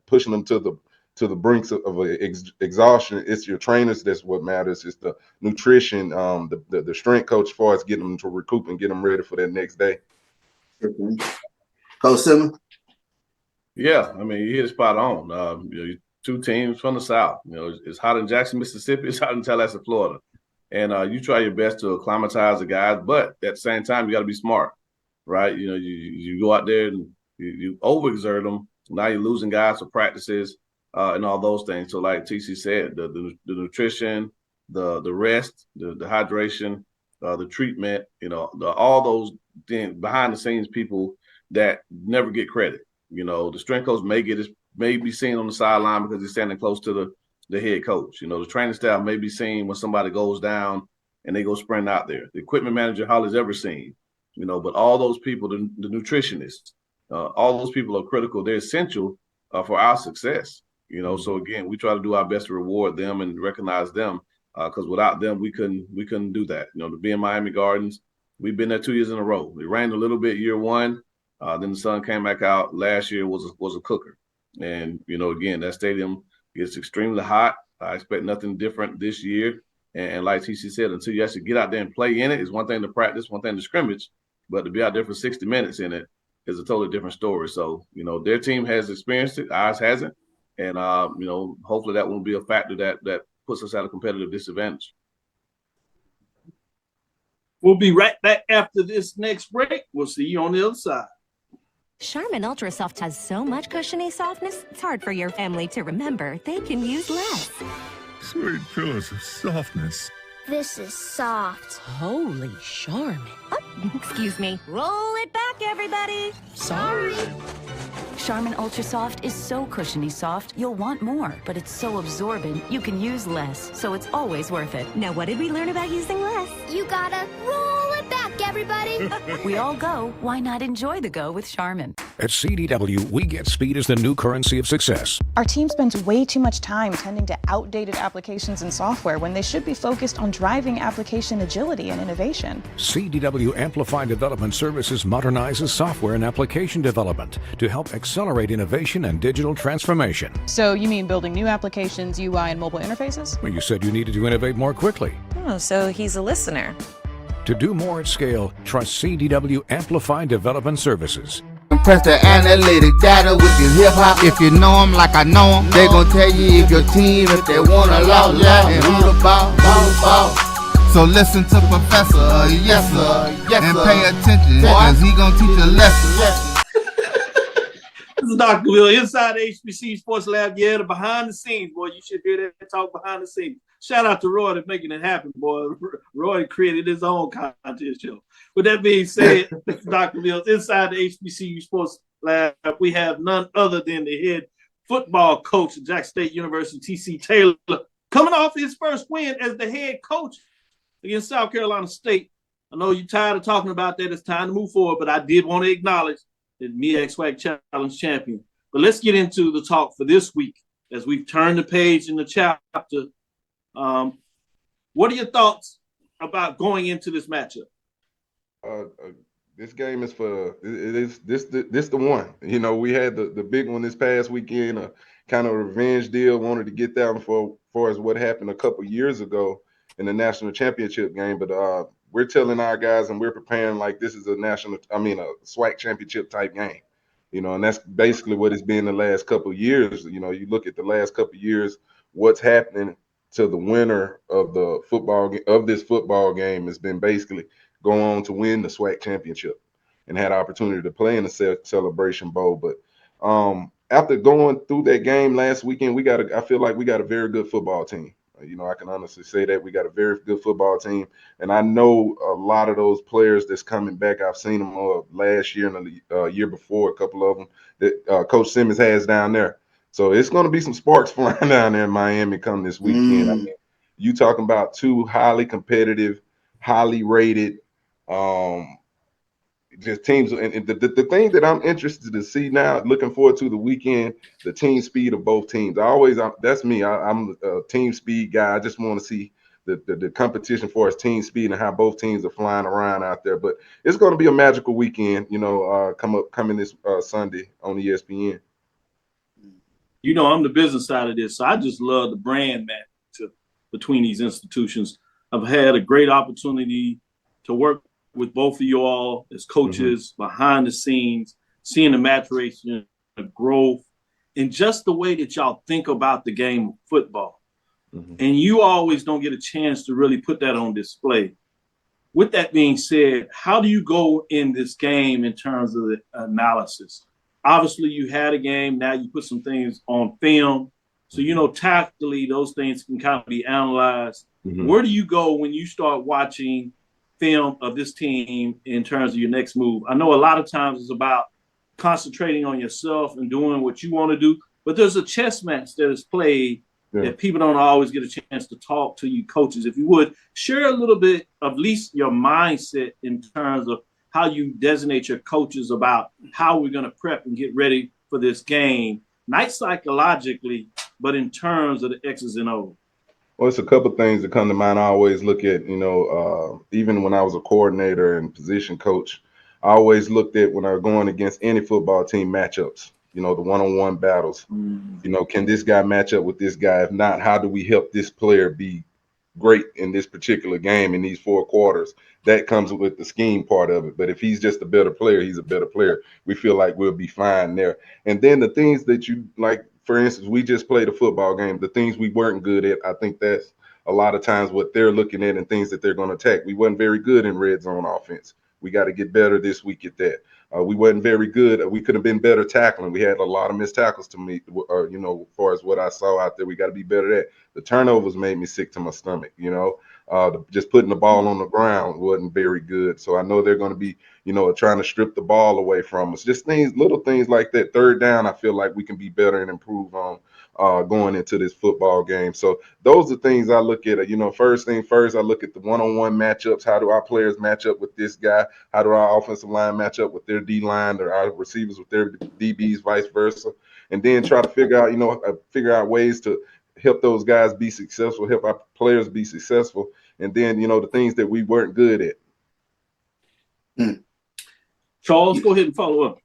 pushing them to the brinks of exhaustion. It's your trainers that's what matters. It's the nutrition, the strength coach, as far as getting them to recoup and get them ready for that next day. Coach Simmons. Yeah, I mean, you hit it spot on. Two teams from the South. It's hot in Jackson, Mississippi. It's hot in Tallahassee, Florida. And you try your best to acclimatize the guys, but at the same time, you got to be smart, right? You go out there and you overexert them. Now you're losing guys for practices and all those things. So like TC said, the nutrition, the rest, the hydration, the treatment, all those things, behind the scenes people that never get credit. The strength coach may be seen on the sideline because he's standing close to the head coach. The training staff may be seen when somebody goes down and they go sprint out there. The equipment manager Holly's ever seen, but all those people, the nutritionists, all those people are critical. They're essential for our success. So again, we try to do our best to reward them and recognize them, because without them, we couldn't do that. To be in Miami Gardens, we've been there 2 years in a row. It rained a little bit year one, then the sun came back out. Last year was a cooker, and again, that stadium gets extremely hot. I expect nothing different this year. And like TC said, until you actually get out there and play in it, it's one thing to practice, one thing to scrimmage, but to be out there for 60 minutes in it is a totally different story. So their team has experienced it, ours hasn't. And, hopefully that won't be a factor that puts us at a competitive disadvantage. We'll be right back after this next break. We'll see you on the other side. Charmin Ultra Soft has so much cushiony softness, it's hard for your family to remember they can use less. Sweet pillows of softness. This is soft. Holy Charmin. Oh, excuse me. Roll it back, everybody. Sorry. Charmin Ultra Soft is so cushiony soft, you'll want more, but it's so absorbent, you can use less, so it's always worth it. Now, what did we learn about using less? You gotta roll it back, everybody. We all go. Why not enjoy the go with Charmin? At CDW, we get speed as the new currency of success. Our team spends way too much time tending to outdated applications and software when they should be focused on driving application agility and innovation. CDW Amplified Development Services modernizes software and application development to help accelerate innovation and digital transformation. So you mean building new applications, UI, and mobile interfaces? Well, you said you needed to innovate more quickly. Oh, so he's a listener. To do more at scale, trust CDW Amplified Development Services. Press the analytic data with your hip hop. If you know them like I know them, they gon' tell you if your team, if they want a lot, and who the ball. So listen to Professor, yes sir, and pay attention, cause he gon' teach a lesson. This is Dr. Cavil inside the HBCU Sports Lab. Yeah, the behind the scenes, boy. You should hear that talk behind the scenes. Shout out to Roy for making it happen, boy. Roy created his own contest show. With that being said, this is Dr. Cavil inside the HBCU Sports Lab. We have none other than the head football coach at Jackson State University, T.C. Taylor, coming off his first win as the head coach against South Carolina State. I know you're tired of talking about that. It's time to move forward, but I did want to acknowledge the MEAC SWAC Challenge champion. But let's get into the talk for this week as we've turned the page in the chapter. What are your thoughts about going into this matchup? This game is for this the one. We had the big one this past weekend, a kind of revenge deal. Wanted to get that one for far as what happened a couple years ago in the national championship game. But we're telling our guys and we're preparing like this is a SWAC championship type game. And that's basically what it's been the last couple of years. You look at the last couple of years, what's happening to the winner of this football game has been basically go on to win the SWAC championship and had opportunity to play in the Celebration Bowl. But after going through that game last weekend, I feel like we got a very good football team. I can honestly say that we got a very good football team. And I know a lot of those players that's coming back. I've seen them last year and the year before, a couple of them that Coach Simmons has down there. So it's going to be some sparks flying down there in Miami come this weekend. I mean, you talking about two highly competitive, highly rated just teams. And the thing that I'm interested to see now, looking forward to the weekend, the team speed of both teams. That's me. I'm a team speed guy. I just want to see the competition for his team speed and how both teams are flying around out there. But it's going to be a magical weekend, coming this Sunday on ESPN. I'm the business side of this, so I just love the brand match between these institutions. I've had a great opportunity to work with both of you all as coaches behind the scenes, seeing the maturation, the growth, and just the way that y'all think about the game of football. And you always don't get a chance to really put that on display. With that being said, how do you go in this game in terms of the analysis? Obviously, you had a game. Now you put some things on film. So, tactically, those things can kind of be analyzed. Where do you go when you start watching film of this team in terms of your next move? I know a lot of times it's about concentrating on yourself and doing what you want to do, but there's a chess match that is played that people don't always get a chance to talk to you coaches. If you would share a little bit of at least your mindset in terms of how you designate your coaches about how we're going to prep and get ready for this game, not psychologically, but in terms of the X's and O's. Well, it's a couple things that come to mind. I always look at, even when I was a coordinator and position coach, I always looked at when I was going against any football team matchups, the one-on-one battles. Can this guy match up with this guy? If not, how do we help this player be great in this particular game in these 4 quarters? That comes with the scheme part of it. But if he's just a better player, he's a better player. We feel like we'll be fine there. And then the things that you like, for instance, we just played a football game. The things we weren't good at, I think that's a lot of times what they're looking at and things that they're going to attack. We wasn't very good in red zone offense. We got to get better this week at that. We wasn't very good. We could have been better tackling. We had a lot of missed tackles to me, as far as what I saw out there. We got to be better at. The turnovers made me sick to my stomach, just putting the ball on the ground wasn't very good. So I know they're going to be, trying to strip the ball away from us. Just little things like that. Third down, I feel like we can be better and improve on going into this football game. So those are things I look at. First thing first, I look at the one-on-one matchups. How do our players match up with this guy? How do our offensive line match up with their D-line or our receivers with their DBs, vice versa? And then try to figure out ways to help those guys be successful, help our players be successful. And then, the things that we weren't good at. Charles, go ahead and follow up.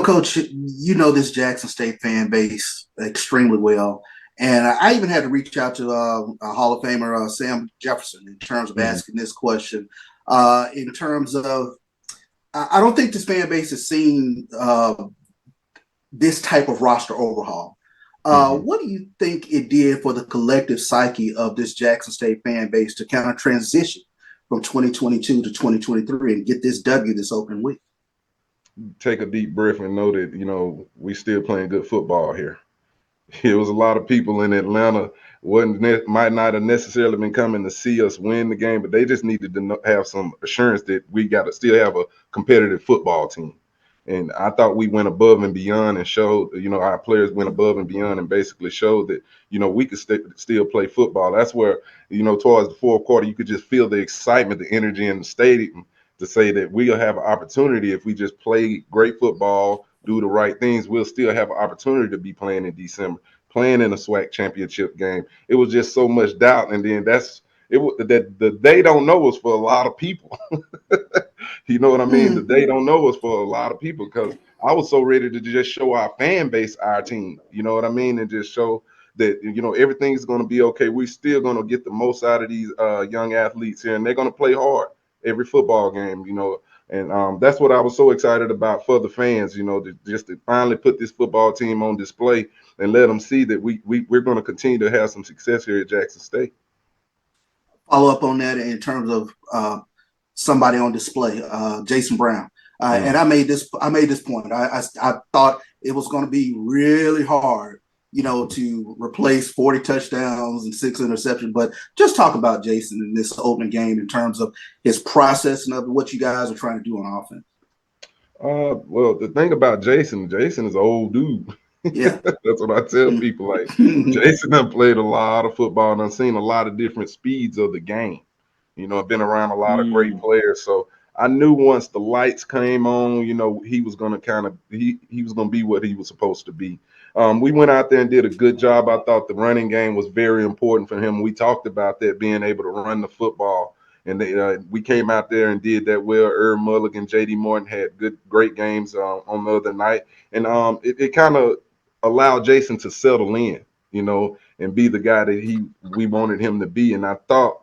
Coach, this Jackson State fan base extremely well. And I even had to reach out to a Hall of Famer, Sam Jefferson, in terms of asking this question. In terms of, I don't think this fan base has seen this type of roster overhaul. What do you think it did for the collective psyche of this Jackson State fan base to kind of transition from 2022 to 2023 and get this W this open week? Take a deep breath and know that, we still playing good football here. There was a lot of people in Atlanta might not have necessarily been coming to see us win the game, but they just needed to have some assurance that we got to still have a competitive football team. And I thought we went above and beyond and showed, our players went above and beyond and basically showed that, we could still play football. That's where, towards the fourth quarter, you could just feel the excitement, the energy in the stadium to say that we'll have an opportunity if we just play great football, do the right things. We'll still have an opportunity to be playing in December, playing in a SWAC championship game. It was just so much doubt. And then that they don't know us for a lot of people. You know what I mean? That they don't know us for a lot of people, because I was so ready to just show our fan base our team. You know what I mean? And just show that, everything's going to be okay. We're still going to get the most out of these young athletes here, and they're going to play hard every football game, and that's what I was so excited about for the fans, to finally put this football team on display and let them see that we're going to continue to have some success here at Jackson State. Follow up on that in terms of somebody on display, Jason Brown. And I made this point. I thought it was going to be really hard, to replace 40 touchdowns and 6 interceptions. But just talk about Jason in this opening game in terms of his process and of what you guys are trying to do on offense. Well, the thing about Jason is an old dude. Yeah. That's what I tell people. Like, Jason done played a lot of football and I've seen a lot of different speeds of the game. I've been around a lot of great players. So I knew once the lights came on, he was going to he was going to be what he was supposed to be. We went out there and did a good job. I thought the running game was very important for him. We talked about that, being able to run the football. And we came out there and did that well. Irv Mulligan, J.D. Morton had great games on the other night. And it kind of allowed Jason to settle in, and be the guy that we wanted him to be. And I thought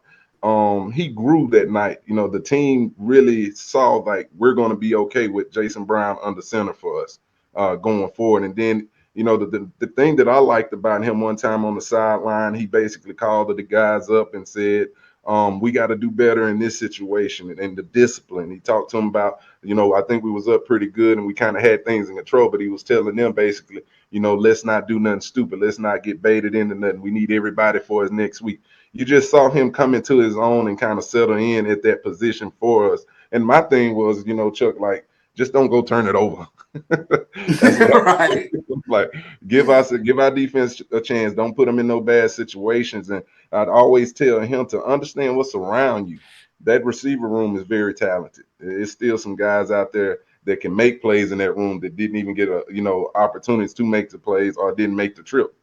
he grew that night. The team really saw like we're going to be okay with Jason Brown under center for us going forward. And then, the thing that I liked about him, one time on the sideline, he basically called the guys up and said, we got to do better in this situation and the discipline. He talked to them about, I think we was up pretty good and we kind of had things in control, but he was telling them basically, let's not do nothing stupid. Let's not get baited into nothing. We need everybody for us next week. You just saw him come into his own and kind of settle in at that position for us. And my thing was, Chuck, like, Just don't go turn it over. Right. Like give our defense a chance. Don't put them in no bad situations. And I'd always tell him to understand what's around you. That receiver room is very talented. There's still some guys out there that can make plays in that room that didn't even get opportunities to make the plays or didn't make the trip.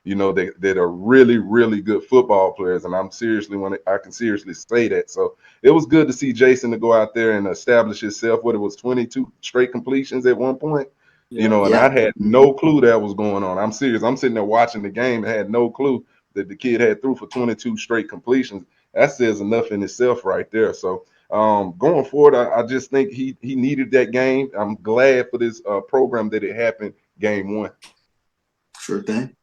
That are really, really good football players. And I can seriously say that. So it was good to see Jason to go out there and establish himself. What it was, 22 straight completions at one point. And I had no clue that was going on. I'm serious. I'm sitting there watching the game and had no clue that the kid had threw for 22 straight completions. That says enough in itself right there. So going forward, I just think he needed that game. I'm glad for this program that it happened game one. Sure thing.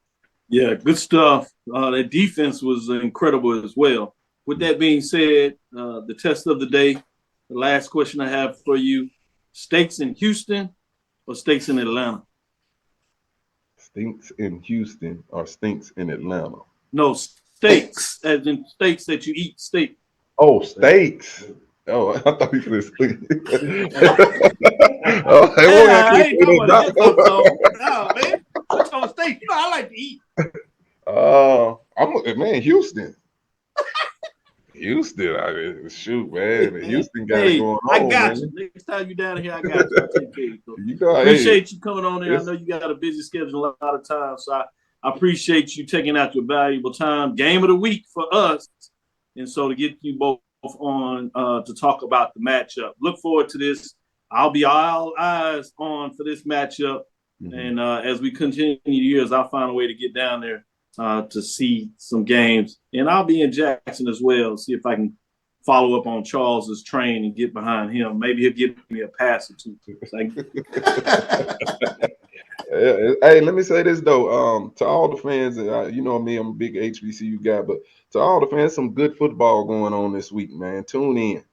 Yeah, good stuff. That defense was incredible as well. With that being said, the test of the day, the last question I have for you, stakes in Houston or stakes in Atlanta? Stinks in Houston or stinks in Atlanta? No, steaks, as in steaks that you eat, steak. Oh, steaks. Oh, I thought you said steak. I ain't know what it is. No, man. I'm talking steak. I like to eat. Houston. Houston, shoot, man. Houston got it going on. I got man. you. Next time you down here, I got you. I'll take care of you. Appreciate you coming on there. I know you got a busy schedule a lot of time, so I appreciate you taking out your valuable time. Game of the week for us, and so to get you both on to talk about the matchup. Look forward to this. I'll be all eyes on for this matchup, and as we continue the years, I'll find a way to get down there to see some games, and I'll be in Jackson as well. See if I can follow up on Charles's train and get behind him. Maybe he'll give me a pass or two. Hey, let me say this though. To all the fans, you know me, I'm a big HBCU guy, but to all the fans, some good football going on this week, man. Tune in.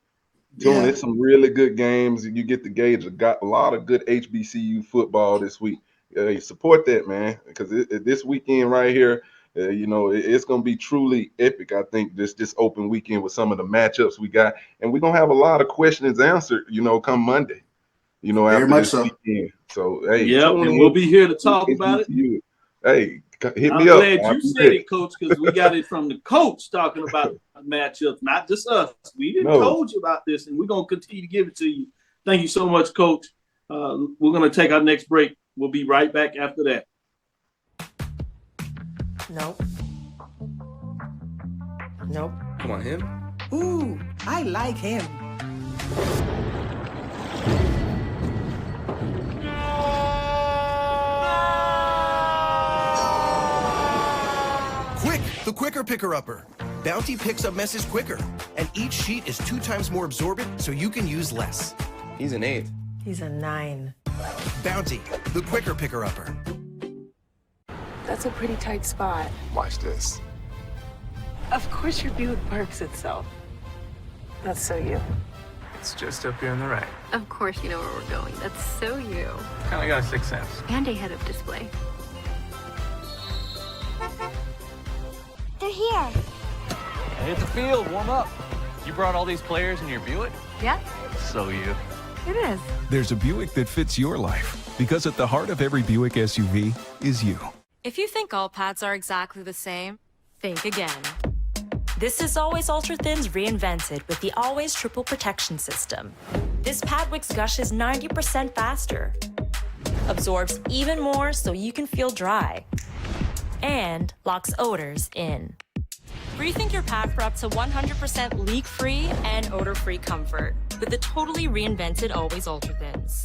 It's some really good games. You get the gauge. Got a lot of good HBCU football this week. Support that, man, because this weekend right here, it's going to be truly epic. I think this open weekend with some of the matchups we got, and we're going to have a lot of questions answered, come Monday, Very much so. Weekend. So, hey, and we'll be here to talk about it. Hey, hit I'm me up. glad you said it, Coach, because we got it from the coach talking about matchups, not just us. We didn't told you about this, and we're going to continue to give it to you. Thank you so much, Coach. We're going to take our next break. We'll be right back after that. Nope. Come on, him? Ooh, I like him. Quick, the quicker picker-upper. Bounty picks up messes quicker, and each sheet is 2 times more absorbent, so you can use less. He's an 8. He's a 9. Bounty, the quicker picker-upper. That's a pretty tight spot. Watch this. Of course your Buick parks itself. That's so you. It's just up here on the right. Of course you know where we're going. That's so you. Kinda got a sixth sense. And a head-up display. They're here. Hit the field, warm up. You brought all these players in your Buick? Yeah. So you. It is. There's a Buick that fits your life, because at the heart of every Buick SUV is you. If you think all pads are exactly the same, think again. This is Always Ultra Thins reinvented with the Always Triple Protection System. This pad wicks gushes 90% faster, absorbs even more so you can feel dry, and locks odors in. Rethink your pad for up to 100% leak-free and odor-free comfort with the totally reinvented Always Ultra Thins.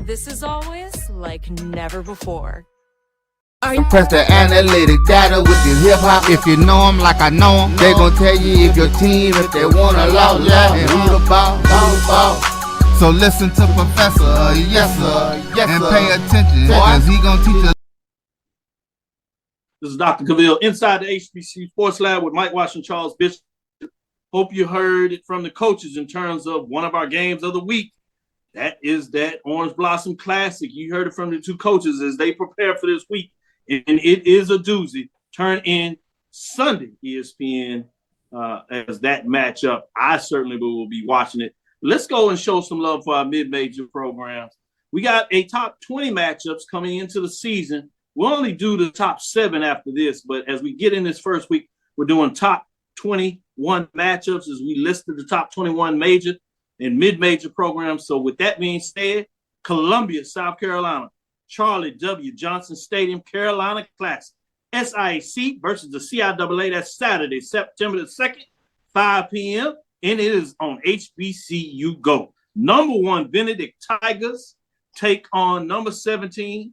This is always like never before. Press the analytic data with your hip hop. If you know them like I know them, they gon' tell you if your team, if they wanna loud and who the ball. So listen to Professor, yes sir, and pay attention, cause he gon' teach us. This is Dr. Cavil inside the HBCU Sports Lab with Mike Washington, Charles Bishop. Hope you heard it from the coaches in terms of one of our games of the week. That is that Orange Blossom Classic. You heard it from the two coaches as they prepare for this week. And it is a doozy. Turn in Sunday, ESPN, as that matchup. I certainly will be watching it. Let's go and show some love for our mid-major programs. We got a top 20 matchups coming into the season. We'll only do the top 7 after this, but as we get in this first week, we're doing top 21 matchups as we listed the top 21 major and mid-major programs. So with that being said, Columbia, South Carolina, Charlie W. Johnson Stadium, Carolina Classic. SIAC versus the CIAA. That's Saturday, September the 2nd, 5 p.m. And it is on HBCU Go. Number 1, Benedict Tigers take on number 17,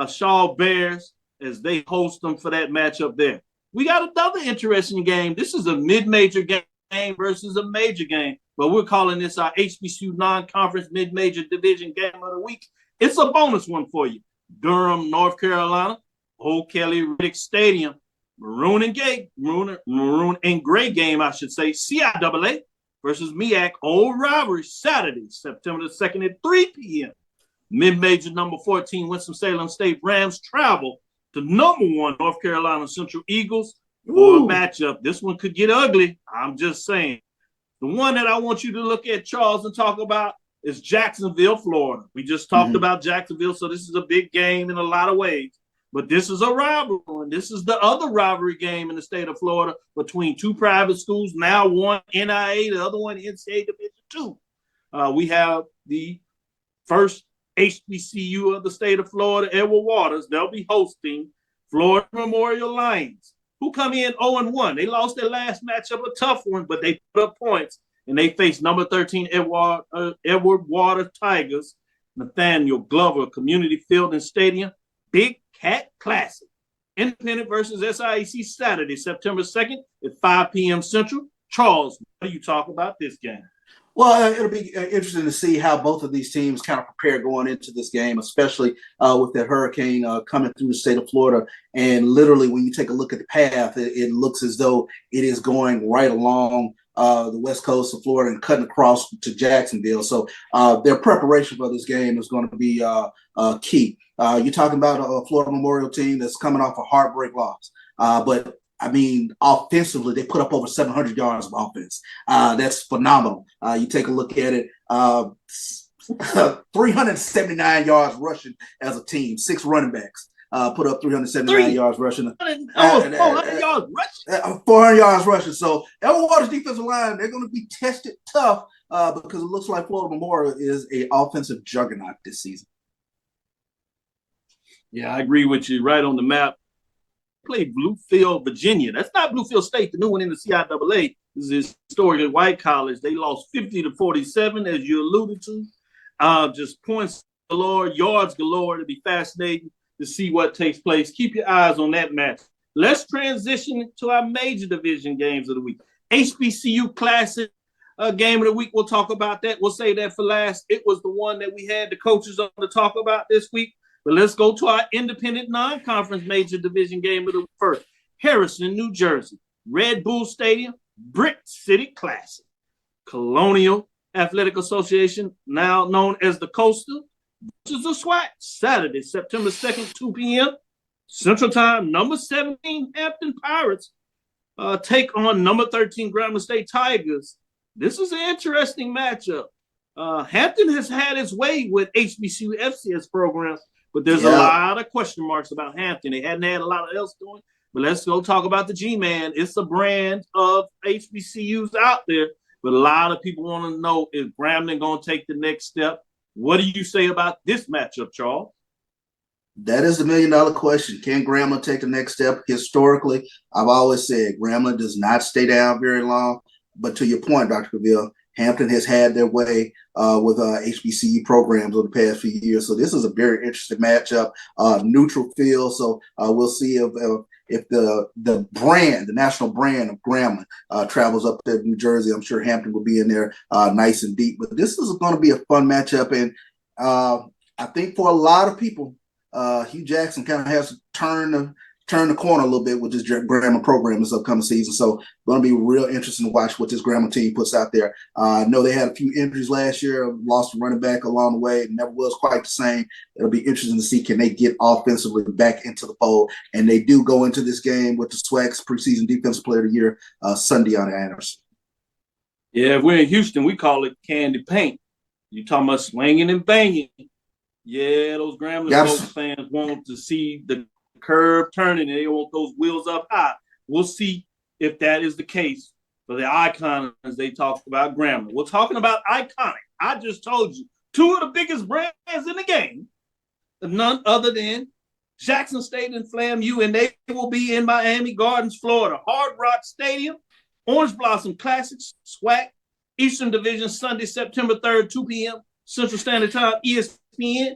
Shaw Bears, as they host them for that matchup there. We got another interesting game. This is a mid-major game versus a major game, but we're calling this our HBCU non-conference mid-major division game of the week. It's a bonus one for you. Durham, North Carolina, Old Kelly Riddick Stadium, maroon and gray game, I should say, CIAA versus MEAC, old rivalry, Saturday, September the 2nd at 3 p.m. Mid-major number 14, Winston-Salem State Rams travel to number 1, North Carolina Central Eagles for a matchup. This one could get ugly. I'm just saying. The one that I want you to look at, Charles, and talk about is Jacksonville, Florida. We just talked about Jacksonville, so this is a big game in a lot of ways. But this is a rivalry, and this is the other rivalry game in the state of Florida between 2 private schools, now one NIA, the other one NCAA Division II. We have the first HBCU of the state of Florida, Edward Waters. They'll be hosting Florida Memorial Lions, who come in 0-1. They lost their last matchup, a tough one, but they put up points, and they face number 13 Edward Waters Tigers, Nathaniel Glover Community Field and Stadium, Big Cat Classic. Independent versus SIAC Saturday, September 2nd at 5 p.m. Central. Charles, what do you talk about this game? Well, it'll be interesting to see how both of these teams kind of prepare going into this game, especially with that hurricane coming through the state of Florida. And literally, when you take a look at the path, it looks as though it is going right along the west coast of Florida and cutting across to Jacksonville. So their preparation for this game is going to be key. You're talking about a Florida Memorial team that's coming off a heartbreak loss. But I mean, offensively, they put up over 700 yards of offense. That's phenomenal. You take a look at it, 379 yards rushing as a team, 6 running backs. Put up 379 yards rushing. 400 yards rushing. 400 yards rushing. So Edward Waters' defensive line, they're going to be tested tough because it looks like Florida Memorial is an offensive juggernaut this season. Yeah, I agree with you. Right on the map. Played Bluefield, Virginia. That's not Bluefield State, the new one in the CIAA. This is historically white college. They lost 50-47, as you alluded to. Just points galore, yards galore. It'll be fascinating to see what takes place. Keep your eyes on that match. Let's transition to our major division games of the week. HBCU Classic game of the week. We'll talk about that. We'll save that for last. It was the one that we had the coaches on to talk about this week. But let's go to our independent non-conference major division game of the week first. Harrison, New Jersey. Red Bull Stadium, Brick City Classic. Colonial Athletic Association, now known as the Coastal, versus the SWAC, Saturday, September 2nd, 2 p.m. Central Time. Number 17, Hampton Pirates take on number 13, Grambling State Tigers. This is an interesting matchup. Hampton has had its way with HBCU FCS programs, but there's a lot of question marks about Hampton. They hadn't had a lot of else doing. But let's go talk about the G-Man. It's a brand of HBCUs out there, but a lot of people want to know, is Grambling going to take the next step? What do you say about this matchup, Charles? That is the million-dollar question. Can Grambling take the next step? Historically, I've always said Grambling does not stay down very long. But to your point, Dr. Cavil, Hampton has had their way with HBCU programs over the past few years. So this is a very interesting matchup, neutral field. So we'll see if the brand, the national brand of Grambling travels up to New Jersey. I'm sure Hampton will be in there nice and deep. But this is going to be a fun matchup. And I think for a lot of people, Hugh Jackson kind of has to turn the corner a little bit with this Grambling program this upcoming season. So going to be real interesting to watch what this Grambling team puts out there. I know they had a few injuries last year, lost a running back along the way. It never was quite the same. It'll be interesting to see, can they get offensively back into the fold? And they do go into this game with the SWAC's preseason defensive player of the year, Sunday on Anderson. Yeah, if we're in Houston, we call it candy paint. You talking about swinging and banging. Yeah, those Grambling folks fans want to see the curve turning and they want those wheels up high. We'll see if that is the case for the icons they talked about Grambling. We're talking about iconic. I just told you, two of the biggest brands in the game, none other than Jackson State and FAMU, and they will be in Miami Gardens, Florida. Hard Rock Stadium, Orange Blossom Classics, SWAC, Eastern Division, Sunday, September 3rd, 2 p.m. Central Standard Time, ESPN.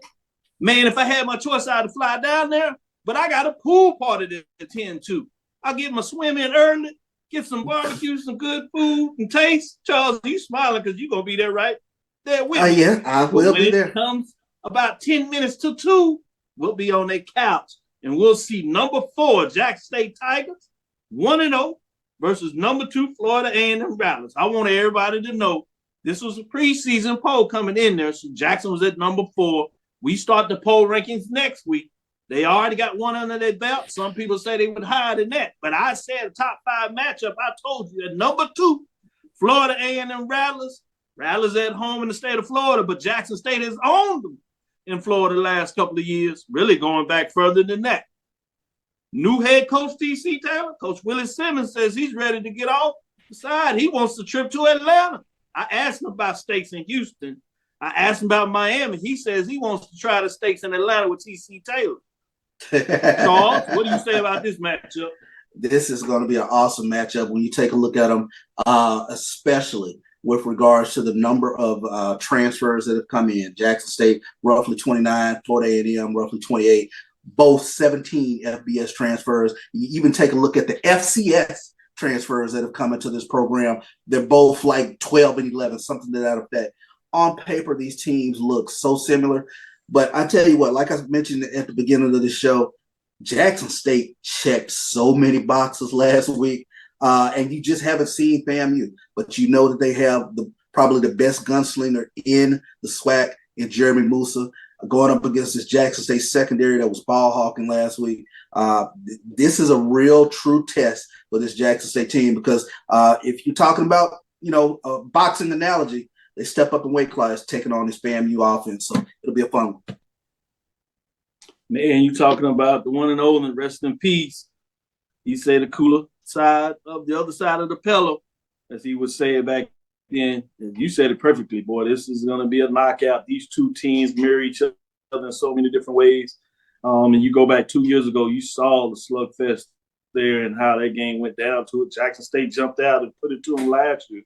Man, if I had my choice, I'd fly down there, but I got a pool party to attend to. I'll get my swim in early, get some barbecue, some good food and taste. Charles, you smiling because you're going to be there, right? There with me. Yeah, I will be there. When it comes about 10 minutes to 2, we'll be on their couch, and we'll see number 4, Jackson State Tigers, 1-0 versus number 2, Florida A&M Rattlers. I want everybody to know this was a preseason poll coming in there, so Jackson was at number 4. We start the poll rankings next week. They already got one under their belt. Some people say they would higher than that, but I said a top 5 matchup. I told you at number 2, Florida A&M Rattlers. Rattlers at home in the state of Florida, but Jackson State has owned them in Florida the last couple of years, really going back further than that. New head coach TC Taylor, Coach Willie Simmons, says he's ready to get off the side. He wants the trip to Atlanta. I asked him about stakes in Houston. I asked him about Miami. He says he wants to try the stakes in Atlanta with TC Taylor. Charles, what do you say about this matchup? This is going to be an awesome matchup when you take a look at them, especially with regards to the number of transfers that have come in. Jackson State, roughly 29, Florida A&M, roughly 28, both 17 FBS transfers. You even take a look at the FCS transfers that have come into this program. They're both like 12 and 11, something to that effect. On paper, these teams look so similar. But I tell you what, like I mentioned at the beginning of the show, Jackson State checked so many boxes last week. And you just haven't seen FAMU, but you know that they have probably the best gunslinger in the SWAC in Jeremy Musa going up against this Jackson State secondary that was ball hawking last week. This is a real true test for this Jackson State team because if you're talking about, a boxing analogy, they step up in weight class taking on this FAMU offense. So it'll be a fun one. Man, you talking about the 1-0 and rest in peace. He said the cooler side of the other side of the pillow, as he would say it back then. And you said it perfectly, boy. This is going to be a knockout. These two teams mirror each other in so many different ways. And you go back 2 years ago, you saw the slugfest there and how that game went down to it. Jackson State jumped out and put it to them last year.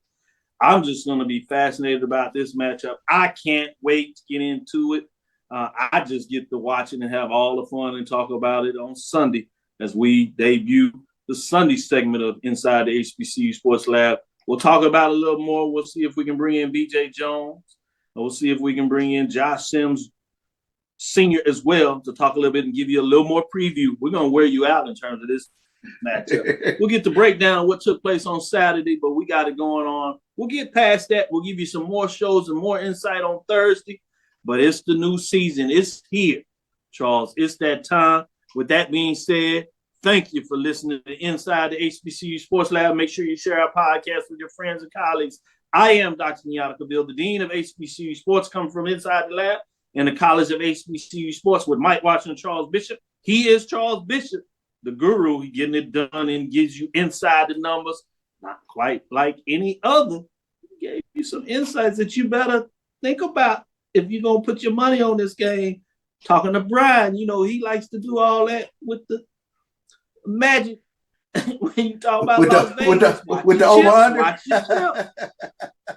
I'm just going to be fascinated about this matchup. I can't wait to get into it. I just get to watch it and have all the fun and talk about it on Sunday as we debut the Sunday segment of Inside the HBCU Sports Lab. We'll talk about it a little more. We'll see if we can bring in BJ Jones. We'll see if we can bring in Josh Sims Sr. as well to talk a little bit and give you a little more preview. We're going to wear you out in terms of this matchup. We'll get to break down what took place on Saturday, but we got it going on. We'll get past that. We'll give you some more shows and more insight on Thursday, but it's the new season. It's here, Charles. It's that time. With that being said, thank you for listening to Inside the HBCU Sports Lab. Make sure you share our podcast with your friends and colleagues. I am Dr. Kenyatta Cavil, the Dean of HBCU Sports, coming from inside the lab in the College of HBCU Sports with Mike Washington and Charles Bishop. He is Charles Bishop, the guru. He getting it done and gives you inside the numbers, not quite like any other. He gave you some insights that you better think about if you're going to put your money on this game. Talking to Brian, he likes to do all that with the magic. When you talk about Las Vegas, with the over-under.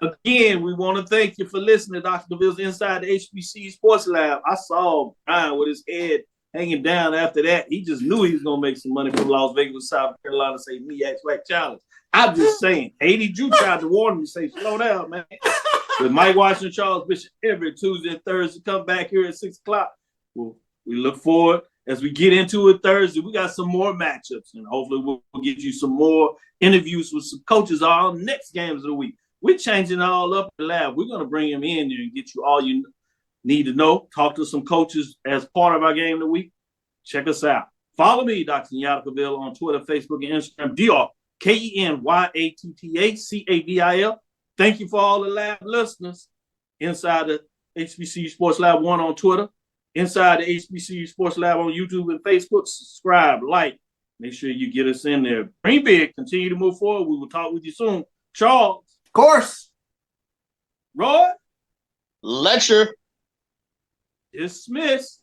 Again, we want to thank you for listening to Dr. Cavil's Inside the HBCU Sports Lab. I saw Brian with his head hanging down after that. He just knew he was going to make some money from Las Vegas, South Carolina, say MEAC Swag Challenge. I'm just saying, Haiti Drew tried to warn him to say, slow down, man. With Mike Washington, Charles Bishop, every Tuesday and Thursday, come back here at 6 o'clock. We look forward as we get into it Thursday. We got some more matchups, and hopefully we'll get you some more interviews with some coaches on next games of the week. We're changing all up the lab. We're going to bring them in there and get you all you need to know. Talk to some coaches as part of our game of the week. Check us out. Follow me, Dr. Kenyatta Cavil, on Twitter, Facebook, and Instagram. DrKenyatta Cavil. Thank you for all the lab listeners inside the HBCU Sports Lab 1 on Twitter, inside the HBCU Sports Lab on YouTube and Facebook. Subscribe, like, make sure you get us in there. Dream big, continue to move forward. We will talk with you soon. Charles. Of course. Roy. Lecture. Dismiss.